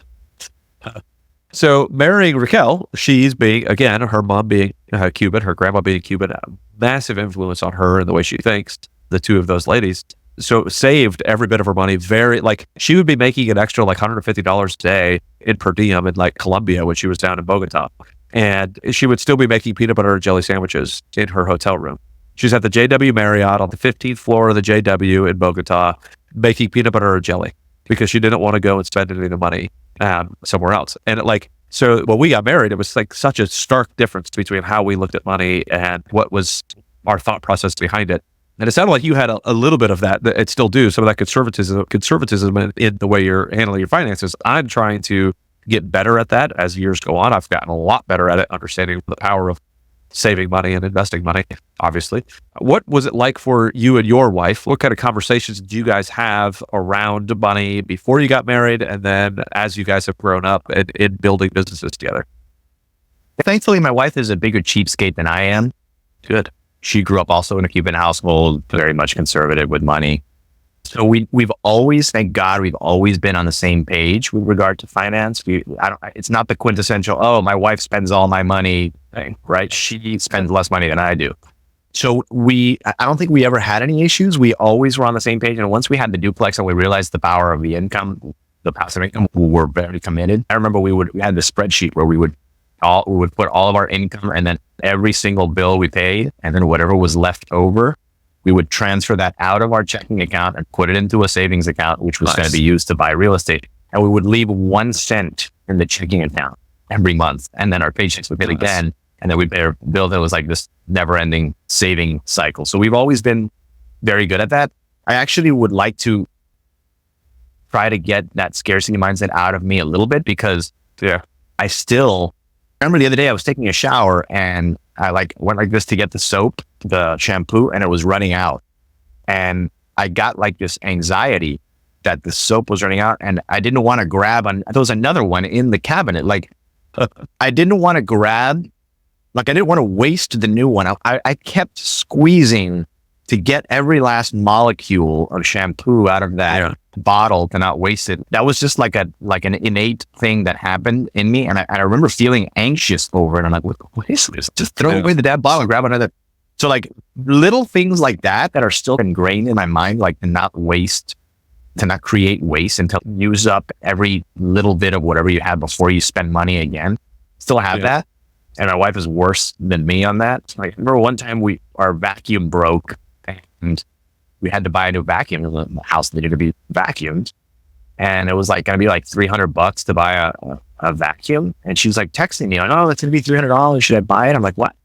So marrying Raquel, she's being, again, her mom being Cuban, her grandma being Cuban, massive influence on her and the way she thinks, the two of those ladies. So saved every bit of her money. She would be making an extra like $150 a day in per diem in like Colombia when she was down in Bogota. And she would still be making peanut butter and jelly sandwiches in her hotel room. She's at the JW Marriott on the 15th floor of the JW in Bogota, making peanut butter and jelly because she didn't want to go and spend any of the money somewhere else. And so when we got married, it was like such a stark difference between how we looked at money and what was our thought process behind it. And it sounded like you had a little bit of that. It still do. Some of that conservatism in the way you're handling your finances. I'm trying to get better at that as years go on. I've gotten a lot better at it, understanding the power of saving money and investing money, obviously. What was it like for you and your wife? What kind of conversations did you guys have around money before you got married, and then as you guys have grown up and in building businesses together? Thankfully, my wife is a bigger cheapskate than I am. Good. She grew up also in a Cuban household, very much conservative with money. So we've always, thank God, we've always been on the same page with regard to finance. It's not the quintessential, oh, my wife spends all my money thing, right? She spends less money than I do. So I don't think we ever had any issues. We always were on the same page. And once we had the duplex and we realized the power of the income, the passive income, we were very committed. I remember we had the spreadsheet where we would put all of our income and then every single bill we paid, and then whatever was left over, we would transfer that out of our checking account and put it into a savings account, which was going to be used to buy real estate. And we would leave 1 cent in the checking account every month. And then our paychecks would hit again. And then we'd pay our bill. That was like this never ending saving cycle. So we've always been very good at that. I actually would like to try to get that scarcity mindset out of me a little bit, because I remember the other day I was taking a shower and I went like this to get the soap, the shampoo, and it was running out. And I got like this anxiety that the soap was running out, and I didn't want to grab there was another one in the cabinet. I didn't want to grab, I didn't want to waste the new one. I kept squeezing to get every last molecule of shampoo out of that bottle to not waste it. That was just like an innate thing that happened in me. And I remember feeling anxious over it. I'm like, what is this? Just throw away the damn bottle and grab another. So little things like that are still ingrained in my mind, to not waste, to not create waste, and to use up every little bit of whatever you had before you spend money again. Still have that. And my wife is worse than me on that. I remember one time our vacuum broke and we had to buy a new vacuum. The house needed to be vacuumed. And it was going to be $300 to buy a vacuum. And she was texting me, oh, it's going to be $300. Should I buy it? I'm like, what?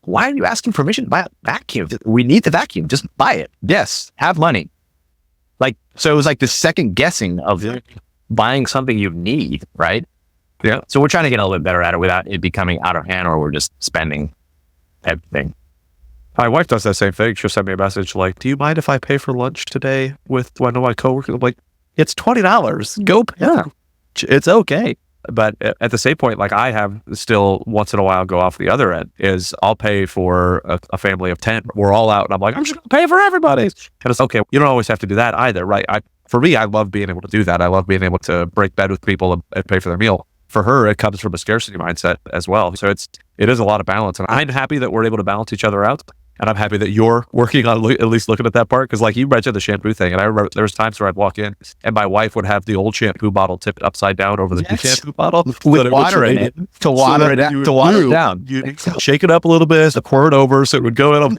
Why are you asking permission to buy a vacuum? We need the vacuum. Just buy it. Yes. Have money. So it was the second guessing of buying something you need, right? Yeah. So we're trying to get a little bit better at it without it becoming out of hand, or we're just spending everything. My wife does that same thing. She'll send me a message do you mind if I pay for lunch today with one of my coworkers? I'm like, it's $20. Go pay. Yeah. It's okay. But at the same point, I have still once in a while go off the other end, is I'll pay for a family of 10. We're all out and I'm like, I'm just going to pay for everybody. And it's okay. You don't always have to do that either, right? For me, I love being able to do that. I love being able to break bed with people and pay for their meal. For her, it comes from a scarcity mindset as well. So it is a lot of balance. And I'm happy that we're able to balance each other out. And I'm happy that you're working on at least looking at that part. Because you mentioned the shampoo thing. And I remember there was times where I'd walk in and my wife would have the old shampoo bottle tipped upside down over the new shampoo bottle. With water in it. To water it down. You shake it up a little bit to pour it over so it would go in.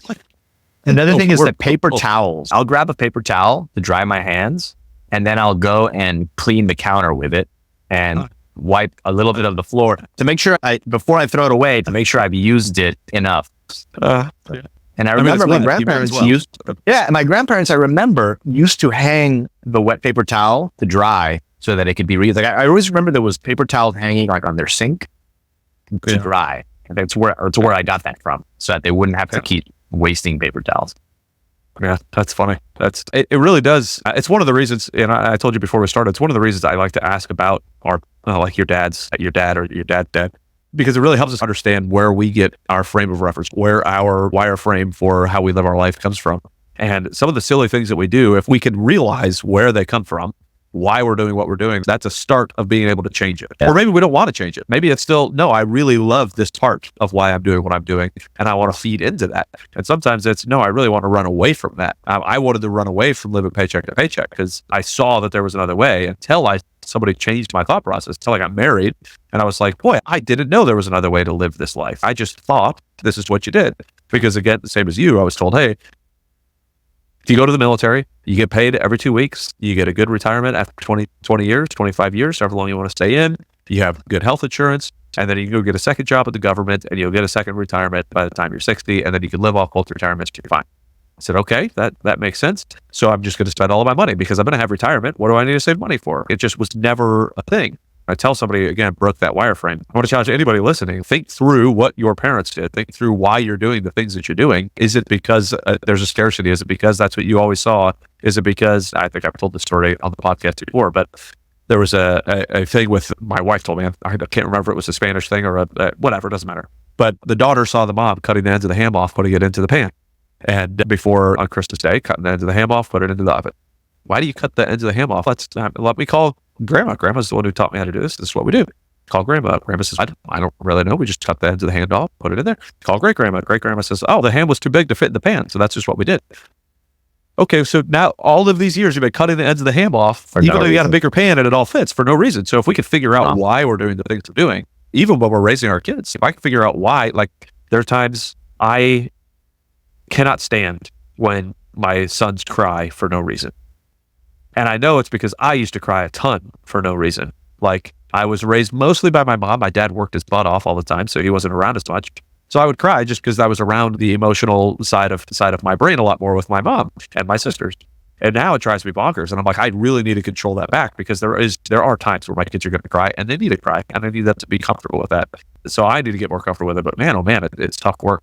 Another thing is the paper towels. I'll grab a paper towel to dry my hands. And then I'll go and clean the counter with it. And wipe a little bit of the floor to make sure before I throw it away, to make sure I've used it enough. And I remember my grandparents my grandparents, I remember, used to hang the wet paper towel to dry so that it could be reused. I always remember there was paper towels hanging on their sink to dry. And that's where I got that from, so that they wouldn't have to keep wasting paper towels. Yeah, that's funny. It really does. It's one of the reasons, and I told you before we started, it's one of the reasons I like to ask about your dad or your dad's dad, because it really helps us understand where we get our frame of reference, where our wireframe for how we live our life comes from. And some of the silly things that we do, if we can realize where they come from, why we're doing what we're doing, that's a start of being able to change it. Yeah. Or maybe we don't want to change it. Maybe it's still, no, I really love this part of why I'm doing what I'm doing, and I want to feed into that. And sometimes it's, no, I really want to run away from that. I wanted to run away from living paycheck to paycheck because I saw that there was another way until somebody changed my thought process, until I got married. And I was like, boy, I didn't know there was another way to live this life. I just thought this is what you did. Because again, the same as you, I was told, hey, if you go to the military, you get paid every 2 weeks. You get a good retirement after 20 years, 25 years, however long you want to stay in. You have good health insurance. And then you can go get a second job at the government and you'll get a second retirement by the time you're 60. And then you can live off both retirements. You're fine. I said, okay, that makes sense. So I'm just going to spend all of my money because I'm going to have retirement. What do I need to save money for? It just was never a thing. I tell somebody, again, broke that wireframe. I want to challenge anybody listening. Think through what your parents did. Think through why you're doing the things that you're doing. Is it because there's a scarcity? Is it because that's what you always saw? Is it because, I think I've told this story on the podcast before, but there was a thing with my wife told me, I can't remember if it was a Spanish thing or whatever, it doesn't matter. But the daughter saw the mom cutting the ends of the ham off, putting it into the pan. And before on Christmas Day, cutting the ends of the ham off, put it into the oven. Why do you cut the ends of the ham off? Let me call grandma. Grandma's the one who taught me how to do this. This is what we do. Call grandma. Grandma says, I don't really know. We just cut the ends of the ham off, put it in there. Call great grandma. Great grandma says, oh, the ham was too big to fit in the pan. So that's just what we did. Okay, so now all of these years you've been cutting the ends of the ham off, even though you got a bigger pan and it all fits for no reason. So if we could figure out why we're doing the things we're doing, even when we're raising our kids, if I can figure out why, like there are times I cannot stand when my sons cry for no reason. And I know it's because I used to cry a ton for no reason. Like I was raised mostly by my mom. My dad worked his butt off all the time, so he wasn't around as much. So I would cry just because I was around the emotional side of my brain a lot more with my mom and my sisters. And now it drives me bonkers. And I'm like, I really need to control that back because there are times where my kids are going to cry and they need to cry and I need them to be comfortable with that. So I need to get more comfortable with it. But man, oh man, it's tough work.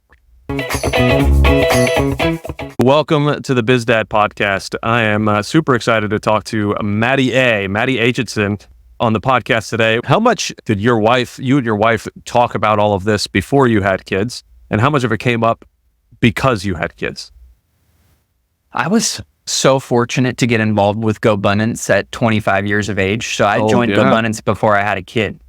Welcome to the BizDad podcast. I am super excited to talk to Maddie Aitchison on the podcast today. How much did you and your wife talk about all of this before you had kids? And how much of it came up because you had kids? I was so fortunate to get involved with GoBundance at 25 years of age. So I joined GoBundance before I had a kid.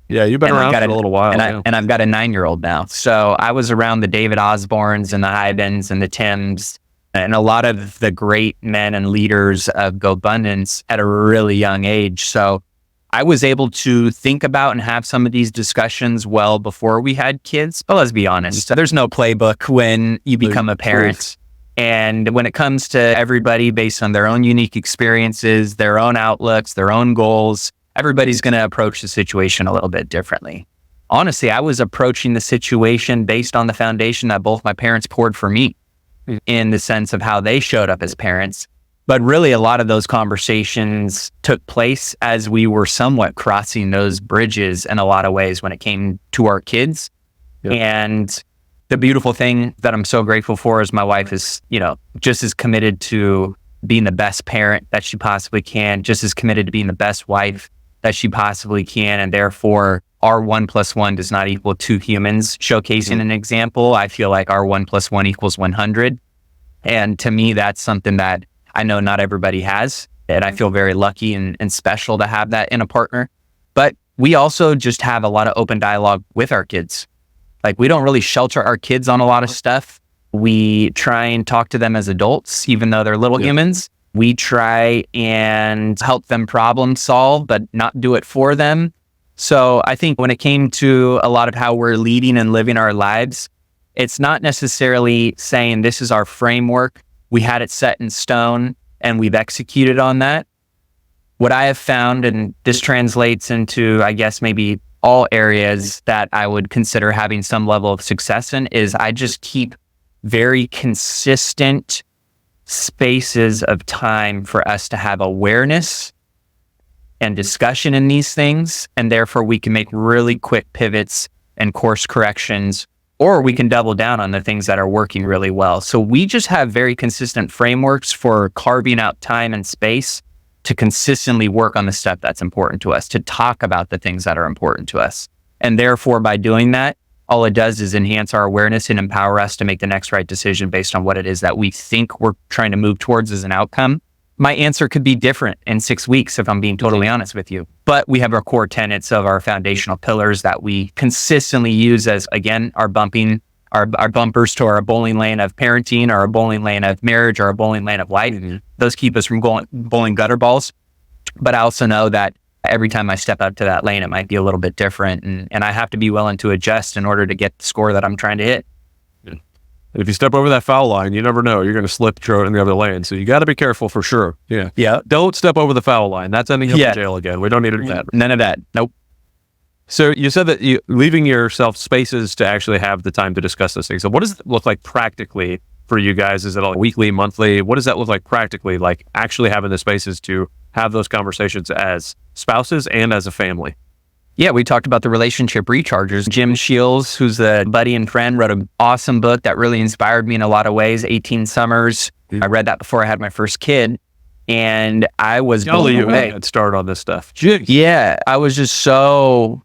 Yeah, you've been around for a little while. And I've got a 9-year-old now. So I was around the David Osbornes and the Hybens and the Tims and a lot of the great men and leaders of GoBundance at a really young age. So I was able to think about and have some of these discussions well before we had kids. But let's be honest, there's no playbook when you become a parent. And when it comes to everybody based on their own unique experiences, their own outlooks, their own goals, everybody's going to approach the situation a little bit differently. Honestly, I was approaching the situation based on the foundation that both my parents poured for me in the sense of how they showed up as parents. But really, a lot of those conversations took place as we were somewhat crossing those bridges in a lot of ways when it came to our kids. Yep. And the beautiful thing that I'm so grateful for is my wife is, just as committed to being the best parent that she possibly can, just as committed to being the best wife that she possibly can. And therefore, our 1 + 1 does not equal 2 humans. Showcasing an example, I feel like our 1 + 1 = 100. And to me, that's something that I know not everybody has. And I feel very lucky and special to have that in a partner. But we also just have a lot of open dialogue with our kids. Like we don't really shelter our kids on a lot of stuff. We try and talk to them as adults, even though they're little humans. We try and help them problem solve, but not do it for them. So I think when it came to a lot of how we're leading and living our lives, it's not necessarily saying this is our framework. We had it set in stone and we've executed on that. What I have found, and this translates into, I guess, maybe all areas that I would consider having some level of success in, is I just keep very consistent spaces of time for us to have awareness and discussion in these things. And therefore we can make really quick pivots and course corrections, or we can double down on the things that are working really well. So we just have very consistent frameworks for carving out time and space to consistently work on the stuff that's important to us, to talk about the things that are important to us. And therefore, by doing that, all it does is enhance our awareness and empower us to make the next right decision based on what it is that we think we're trying to move towards as an outcome. My answer could be different in 6 weeks, if I'm being totally honest with you. But we have our core tenets of our foundational pillars that we consistently use as, again, our bumpers to our bowling lane of parenting, or our bowling lane of marriage, or our bowling lane of life. Mm-hmm. Those keep us from bowling gutter balls. But I also know that every time I step out to that lane, it might be a little bit different. And I have to be willing to adjust in order to get the score that I'm trying to hit. If you step over that foul line, you never know. You're going to slip, throw it in the other lane. So you got to be careful for sure. Yeah. Don't step over the foul line. That's ending up in jail again. We don't need that. None of that. Nope. So you said that leaving yourself spaces to actually have the time to discuss those things. So what does it look like practically for you guys? Is it all weekly, monthly? What does that look like practically? Like actually having the spaces to have those conversations as spouses and as a family? Yeah, we talked about the relationship rechargers. Jim Shields, who's a buddy and friend, wrote an awesome book that really inspired me in a lot of ways, 18 Summers. I read that before I had my first kid. And I was Y'all blown you away. had start on this stuff. Yeah, I was just so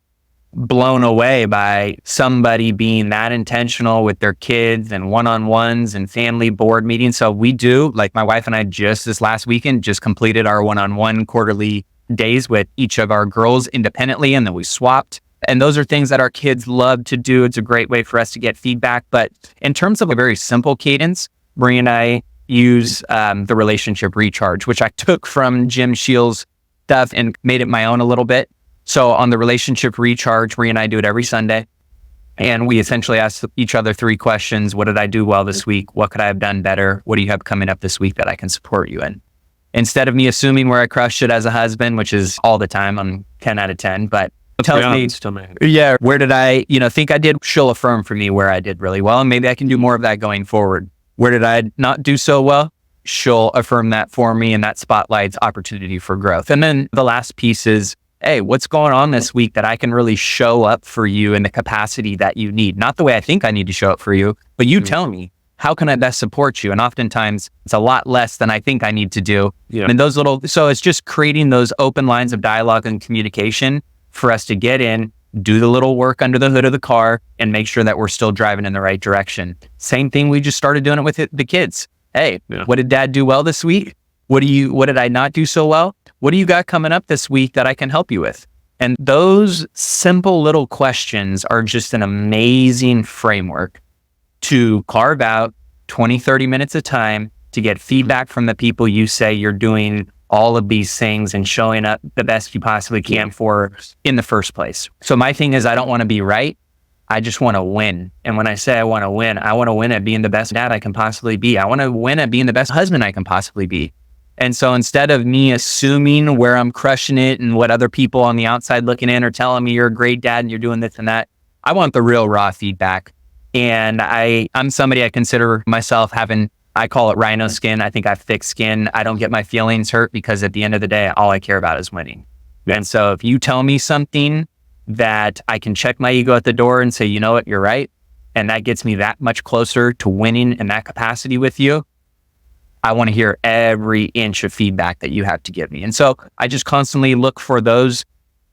blown away by somebody being that intentional with their kids and one-on-ones and family board meetings. So we do, like my wife and I just this last weekend just completed our one-on-one quarterly days with each of our girls independently, and then we swapped. And those are things that our kids love to do. It's a great way for us to get feedback. But in terms of a very simple cadence, Marie and I use the relationship recharge, which I took from Jim Shields' stuff and made it my own a little bit. So on the relationship recharge, Marie and I do it every Sunday. And we essentially ask each other 3 questions. What did I do well this week? What could I have done better? What do you have coming up this week that I can support you in? Instead of me assuming where I crushed it as a husband, which is all the time, I'm 10 out of 10, but tells me, yeah, where did I, think I did? She'll affirm for me where I did really well. And maybe I can do more of that going forward. Where did I not do so well? She'll affirm that for me, and that spotlights opportunity for growth. And then the last piece is, hey, what's going on this week that I can really show up for you in the capacity that you need? Not the way I think I need to show up for you, but you tell me, how can I best support you? And oftentimes it's a lot less than I think I need to do. Yeah. And so it's just creating those open lines of dialogue and communication for us to get in, do the little work under the hood of the car, and make sure that we're still driving in the right direction. Same thing, we just started doing it with the kids. Hey, what did dad do well this week? What did I not do so well? What do you got coming up this week that I can help you with? And those simple little questions are just an amazing framework to carve out 20, 30 minutes of time to get feedback from the people you say you're doing all of these things and showing up the best you possibly can for in the first place. So my thing is, I don't want to be right. I just want to win. And when I say I want to win at being the best dad I can possibly be. I want to win at being the best husband I can possibly be. And so instead of me assuming where I'm crushing it and what other people on the outside looking in are telling me you're a great dad and you're doing this and that, I want the real raw feedback. And I'm somebody I consider myself having, I call it rhino skin. I think I have thick skin. I don't get my feelings hurt because at the end of the day, all I care about is winning. And so if you tell me something that I can check my ego at the door and say, you know what, you're right, and that gets me that much closer to winning in that capacity with you, I want to hear every inch of feedback that you have to give me. And so I just constantly look for those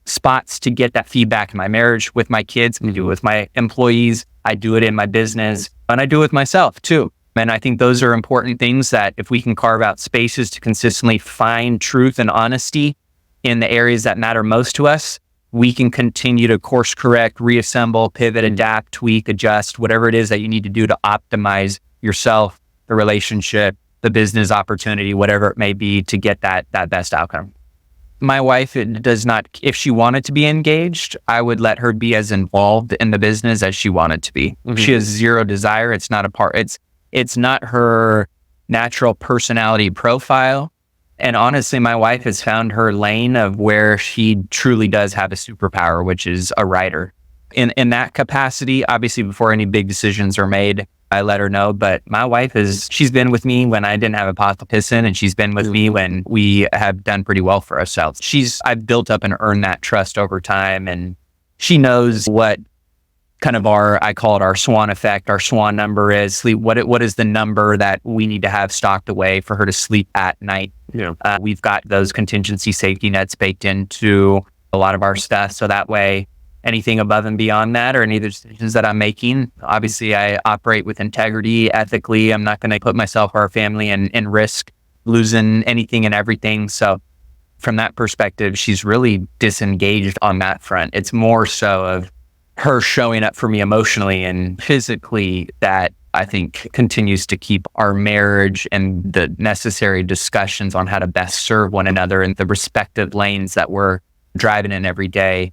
spots to get that feedback in my marriage, with my kids, I do it with my employees, I do it in my business, and I do it with myself too. And I think those are important things that if we can carve out spaces to consistently find truth and honesty in the areas that matter most to us, we can continue to course correct, reassemble, pivot, adapt, tweak, adjust, whatever it is that you need to do to optimize yourself, the relationship, the business opportunity, whatever it may be, to get that best outcome. My wife does not, if she wanted to be engaged, I would let her be as involved in the business as she wanted to be. Mm-hmm. She has zero desire. It's not it's not her natural personality profile. And honestly, my wife has found her lane of where she truly does have a superpower, which is a writer. In that capacity, obviously, before any big decisions are made, I let her know. But my wife she's been with me when I didn't have a pot to piss in, and she's been with me when we have done pretty well for ourselves. I've built up and earned that trust over time, and she knows what kind of I call it our swan effect, our swan number is. Sleep. What is the number that we need to have stocked away for her to sleep at night? Yeah. We've got those contingency safety nets baked into a lot of our stuff, so that way anything above and beyond that, or any of the decisions that I'm making, obviously I operate with integrity, ethically. I'm not going to put myself or our family in risk losing anything and everything. So from that perspective, she's really disengaged on that front. It's more so of her showing up for me emotionally and physically that I think continues to keep our marriage and the necessary discussions on how to best serve one another in the respective lanes that we're driving in every day.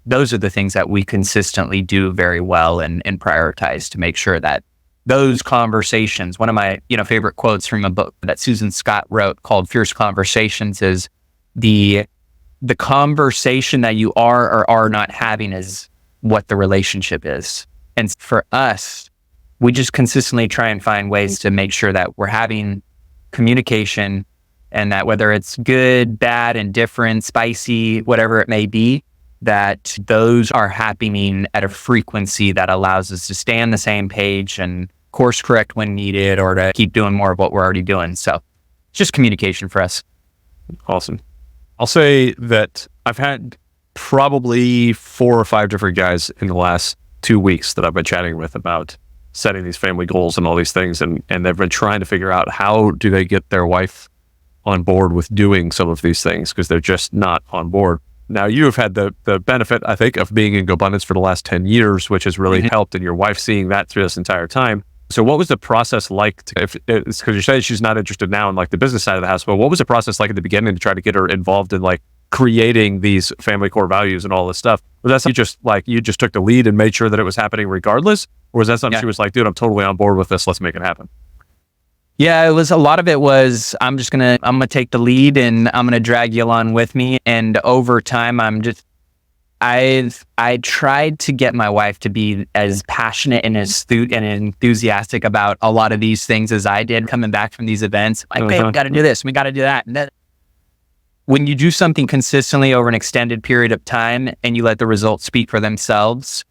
Those are the things that we consistently do very well and prioritize to make sure that those conversations. One of my favorite quotes from a book that Susan Scott wrote called Fierce Conversations is the conversation that you are or are not having is what the relationship is. And for us, we just consistently try and find ways to make sure that we're having communication, and that whether it's good, bad, indifferent, spicy, whatever it may be, that those are happening at a frequency that allows us to stay on the same page and course correct when needed, or to keep doing more of what we're already doing. So just communication for us. Awesome. I'll say that I've had probably 4 or 5 different guys in the last 2 weeks that I've been chatting with about setting these family goals and all these things. And they've been trying to figure out how do they get their wife on board with doing some of these things because they're just not on board. Now, you have had the benefit, I think, of being in GoBundance for the last 10 years, which has really helped, and your wife seeing that through this entire time. So what was the process like? Because you're saying she's not interested now in like the business side of the house, but what was the process like at the beginning to try to get her involved in like creating these family core values and all this stuff? Was that something you just took the lead and made sure that it was happening regardless? Or was that something she was like, dude, I'm totally on board with this. Let's make it happen? Yeah, a lot of it was, I'm gonna take the lead and I'm gonna drag you along with me. And over time, I tried to get my wife to be as passionate and astute and enthusiastic about a lot of these things as I did coming back from these events. Like, babe, we got to do this, we got to do that. And then when you do something consistently over an extended period of time and you let the results speak for themselves,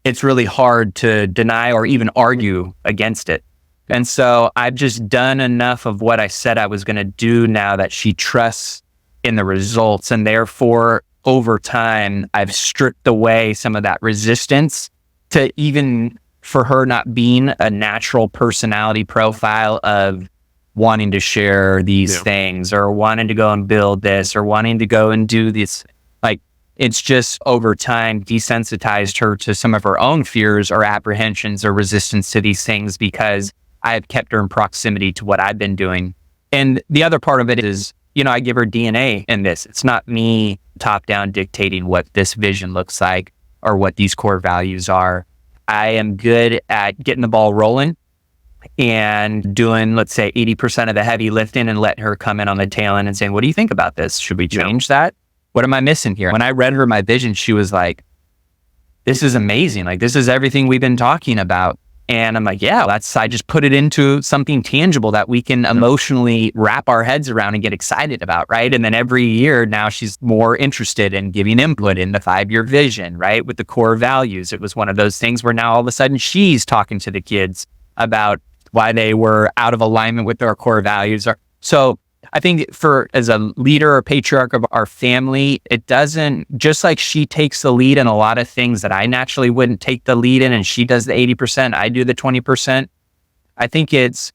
it's really hard to deny or even argue against it. And so I've just done enough of what I said I was going to do now that she trusts in the results. And therefore, over time, I've stripped away some of that resistance to even for her not being a natural personality profile of wanting to share these things or wanting to go and build this or wanting to go and do this. Like, it's just over time desensitized her to some of her own fears or apprehensions or resistance to these things because I have kept her in proximity to what I've been doing. And the other part of it is, I give her DNA in this. It's not me top down dictating what this vision looks like or what these core values are. I am good at getting the ball rolling and doing, let's say, 80% of the heavy lifting and letting her come in on the tail end and saying, what do you think about this? Should we change that? What am I missing here? When I read her my vision, she was like, this is amazing. Like, this is everything we've been talking about. And I'm like, yeah, I just put it into something tangible that we can emotionally wrap our heads around and get excited about, right? And then every year now she's more interested in giving input in the 5-year vision, right? With the core values. It was one of those things where now all of a sudden she's talking to the kids about why they were out of alignment with their core values. So I think as a leader or patriarch of our family, it doesn't, just like she takes the lead in a lot of things that I naturally wouldn't take the lead in, and she does the 80%, I do the 20%. I think it's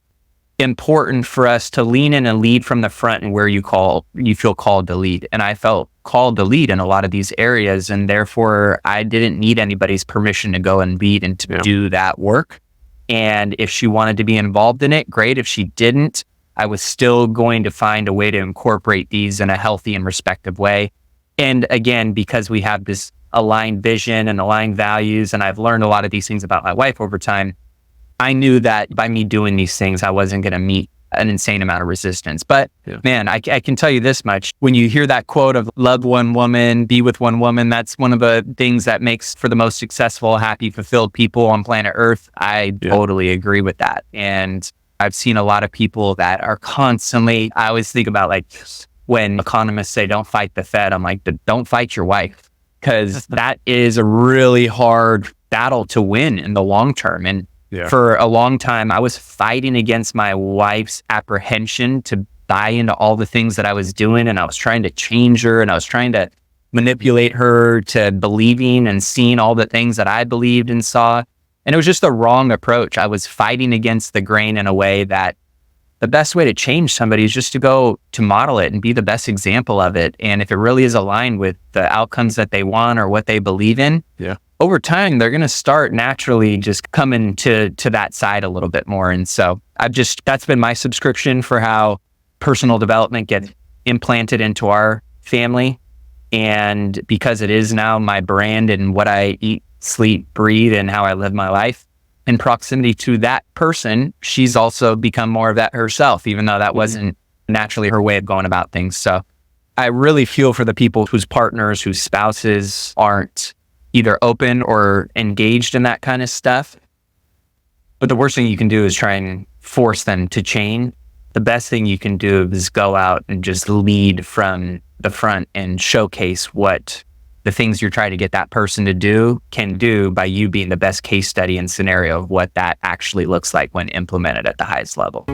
important for us to lean in and lead from the front and where you feel called to lead. And I felt called to lead in a lot of these areas, and therefore I didn't need anybody's permission to go and lead and to do that work. And if she wanted to be involved in it, great. If she didn't, I was still going to find a way to incorporate these in a healthy and respectful way. And again, because we have this aligned vision and aligned values, and I've learned a lot of these things about my wife over time, I knew that by me doing these things, I wasn't going to meet an insane amount of resistance. But man, I can tell you this much. When you hear that quote of love one woman, be with one woman, that's one of the things that makes for the most successful, happy, fulfilled people on planet Earth. I totally agree with that. And I've seen a lot of people that are constantly, I always think about like when economists say, don't fight the Fed, I'm like, don't fight your wife, because that is a really hard battle to win in the long term. And for a long time, I was fighting against my wife's apprehension to buy into all the things that I was doing. And I was trying to change her, and I was trying to manipulate her to believing and seeing all the things that I believed and saw. And it was just the wrong approach. I was fighting against the grain in a way that the best way to change somebody is just to go to model it and be the best example of it. And if it really is aligned with the outcomes that they want or what they believe in, over time, they're going to start naturally just coming to that side a little bit more. And so that's been my subscription for how personal development gets implanted into our family. And because it is now my brand and what I eat, sleep, breathe, and how I live my life, in proximity to that person, she's also become more of that herself, even though that wasn't naturally her way of going about things. So I really feel for the people whose partners, whose spouses aren't either open or engaged in that kind of stuff. But the worst thing you can do is try and force them to change. The best thing you can do is go out and just lead from the front and showcase what the things you're trying to get that person to do can do by you being the best case study and scenario of what that actually looks like when implemented at the highest level.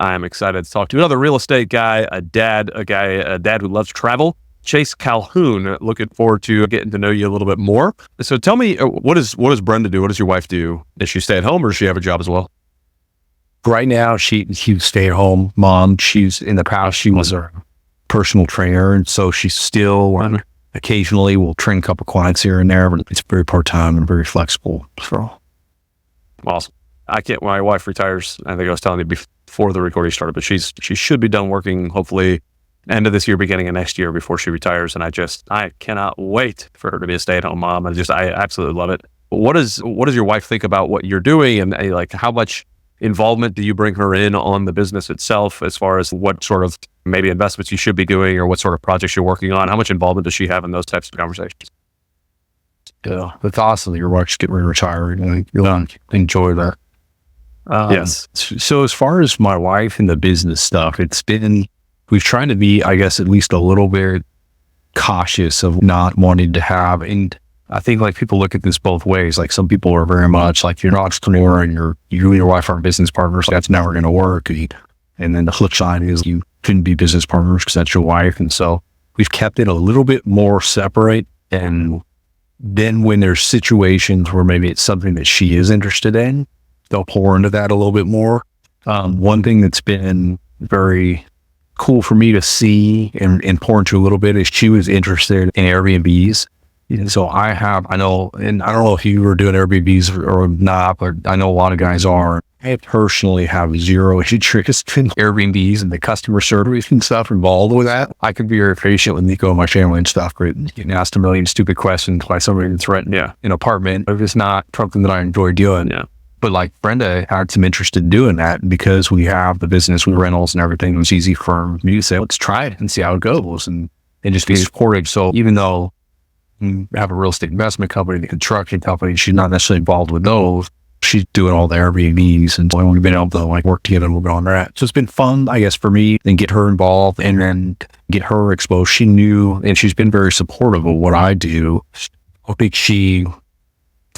I'm excited to talk to another real estate guy, a dad who loves travel. Chase Calhoun, looking forward to getting to know you a little bit more. So tell me, what does Brenda do? What does your wife do? Does she stay at home or does she have a job as well? Right now, she's stay-at-home mom. She's in the past, she was a personal trainer, and so she's still occasionally will train a couple clients here and there, but it's very part-time and very flexible. So Awesome. My wife retires, I think I was telling you before the recording started, but she should be done working hopefully end of this year, beginning of next year before she retires. And I cannot wait for her to be a stay-at-home mom. I absolutely love it. What does your wife think about what you're doing, and like how much involvement do you bring her in on the business itself, as far as what sort of maybe investments you should be doing or what sort of projects you're working on? How much involvement does she have in those types of conversations? yeah, it's awesome that your wife's getting ready to retire. You'll enjoy that. Yes. So as far as my wife and the business stuff, we've tried to be, I guess, at least a little bit cautious of not wanting to have, and I think like people look at this both ways. Like some people are very much like, you're an entrepreneur and you and your wife are business partners. So that's never going to work. And then the flip side is you couldn't be business partners because that's your wife. And so we've kept it a little bit more separate. And then when there's situations where maybe it's something that she is interested in, they'll pour into that a little bit more. One thing that's been very cool for me to see and pour into a little bit is she was interested in Airbnbs. So I know, and I don't know if you were doing Airbnbs or not, but I know a lot of guys are. I personally have zero interest in Airbnbs and the customer service and stuff involved with that. I could be very patient with Nico and my family and stuff, but getting asked a million stupid questions by somebody that's renting an apartment, if it's not something that I enjoy doing. Yeah. But like Brenda had some interest in doing that because we have the business with rentals and everything. It was easy for me to say, let's try it and see how it goes and just be supportive. So even though we have a real estate investment company, the construction company, she's not necessarily involved with those. She's doing all the Airbnbs, and so we've been able to like work together a little bit on that. So it's been fun, I guess, for me and get her involved and then get her exposed. She knew, and she's been very supportive of what I do. I think she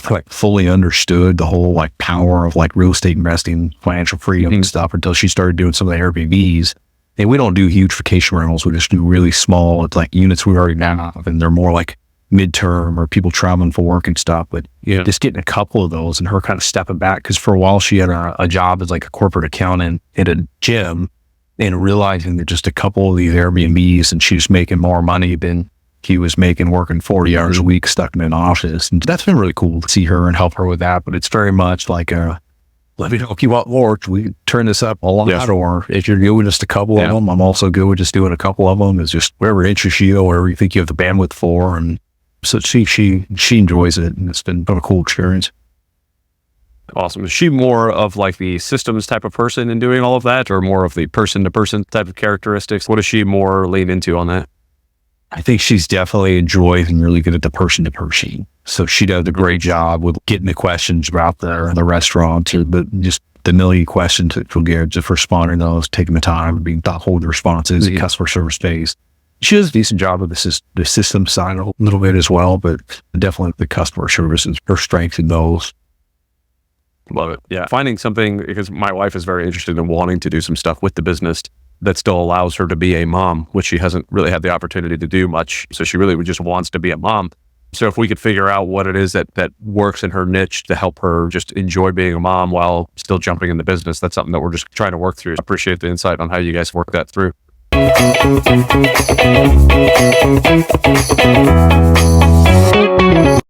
like fully understood the whole like power of like real estate investing, financial freedom and stuff until she started doing some of the Airbnbs. And we don't do huge vacation rentals. We just do really small. It's like units we already have, and they're more like midterm or people traveling for work and stuff. But just getting a couple of those and her kind of stepping back, because for a while she had a job as like a corporate accountant at a gym, and realizing that just a couple of these Airbnbs and she was making more money than he was making working 40 hours a week stuck in an office. And that's been really cool to see her and help her with that. But it's very much like let me know if you want more. We turn this up a lot, or if you're doing just a couple of them, I'm also good with just doing a couple of them. It's just wherever interests you, wherever you think you have the bandwidth for. And so she enjoys it, and it's been a cool experience. Awesome. Is she more of like the systems type of person in doing all of that, or more of the person-to-person type of characteristics? What does she more lean into on that? I think she's definitely enjoys and really good at the person-to-person. So she does a great job with getting the questions about the restaurant, or just the million questions that she'll get, just responding to those, taking the time, being thoughtful with the responses, customer service based. She does a decent job of the system side a little bit as well, but definitely the customer service is her strength in those. Love it. Yeah. Finding something, because my wife is very interested in wanting to do some stuff with the business that still allows her to be a mom, which she hasn't really had the opportunity to do much. So she really just wants to be a mom. So if we could figure out what it is that works in her niche to help her just enjoy being a mom while still jumping in the business, that's something that we're just trying to work through. I appreciate the insight on how you guys work that through.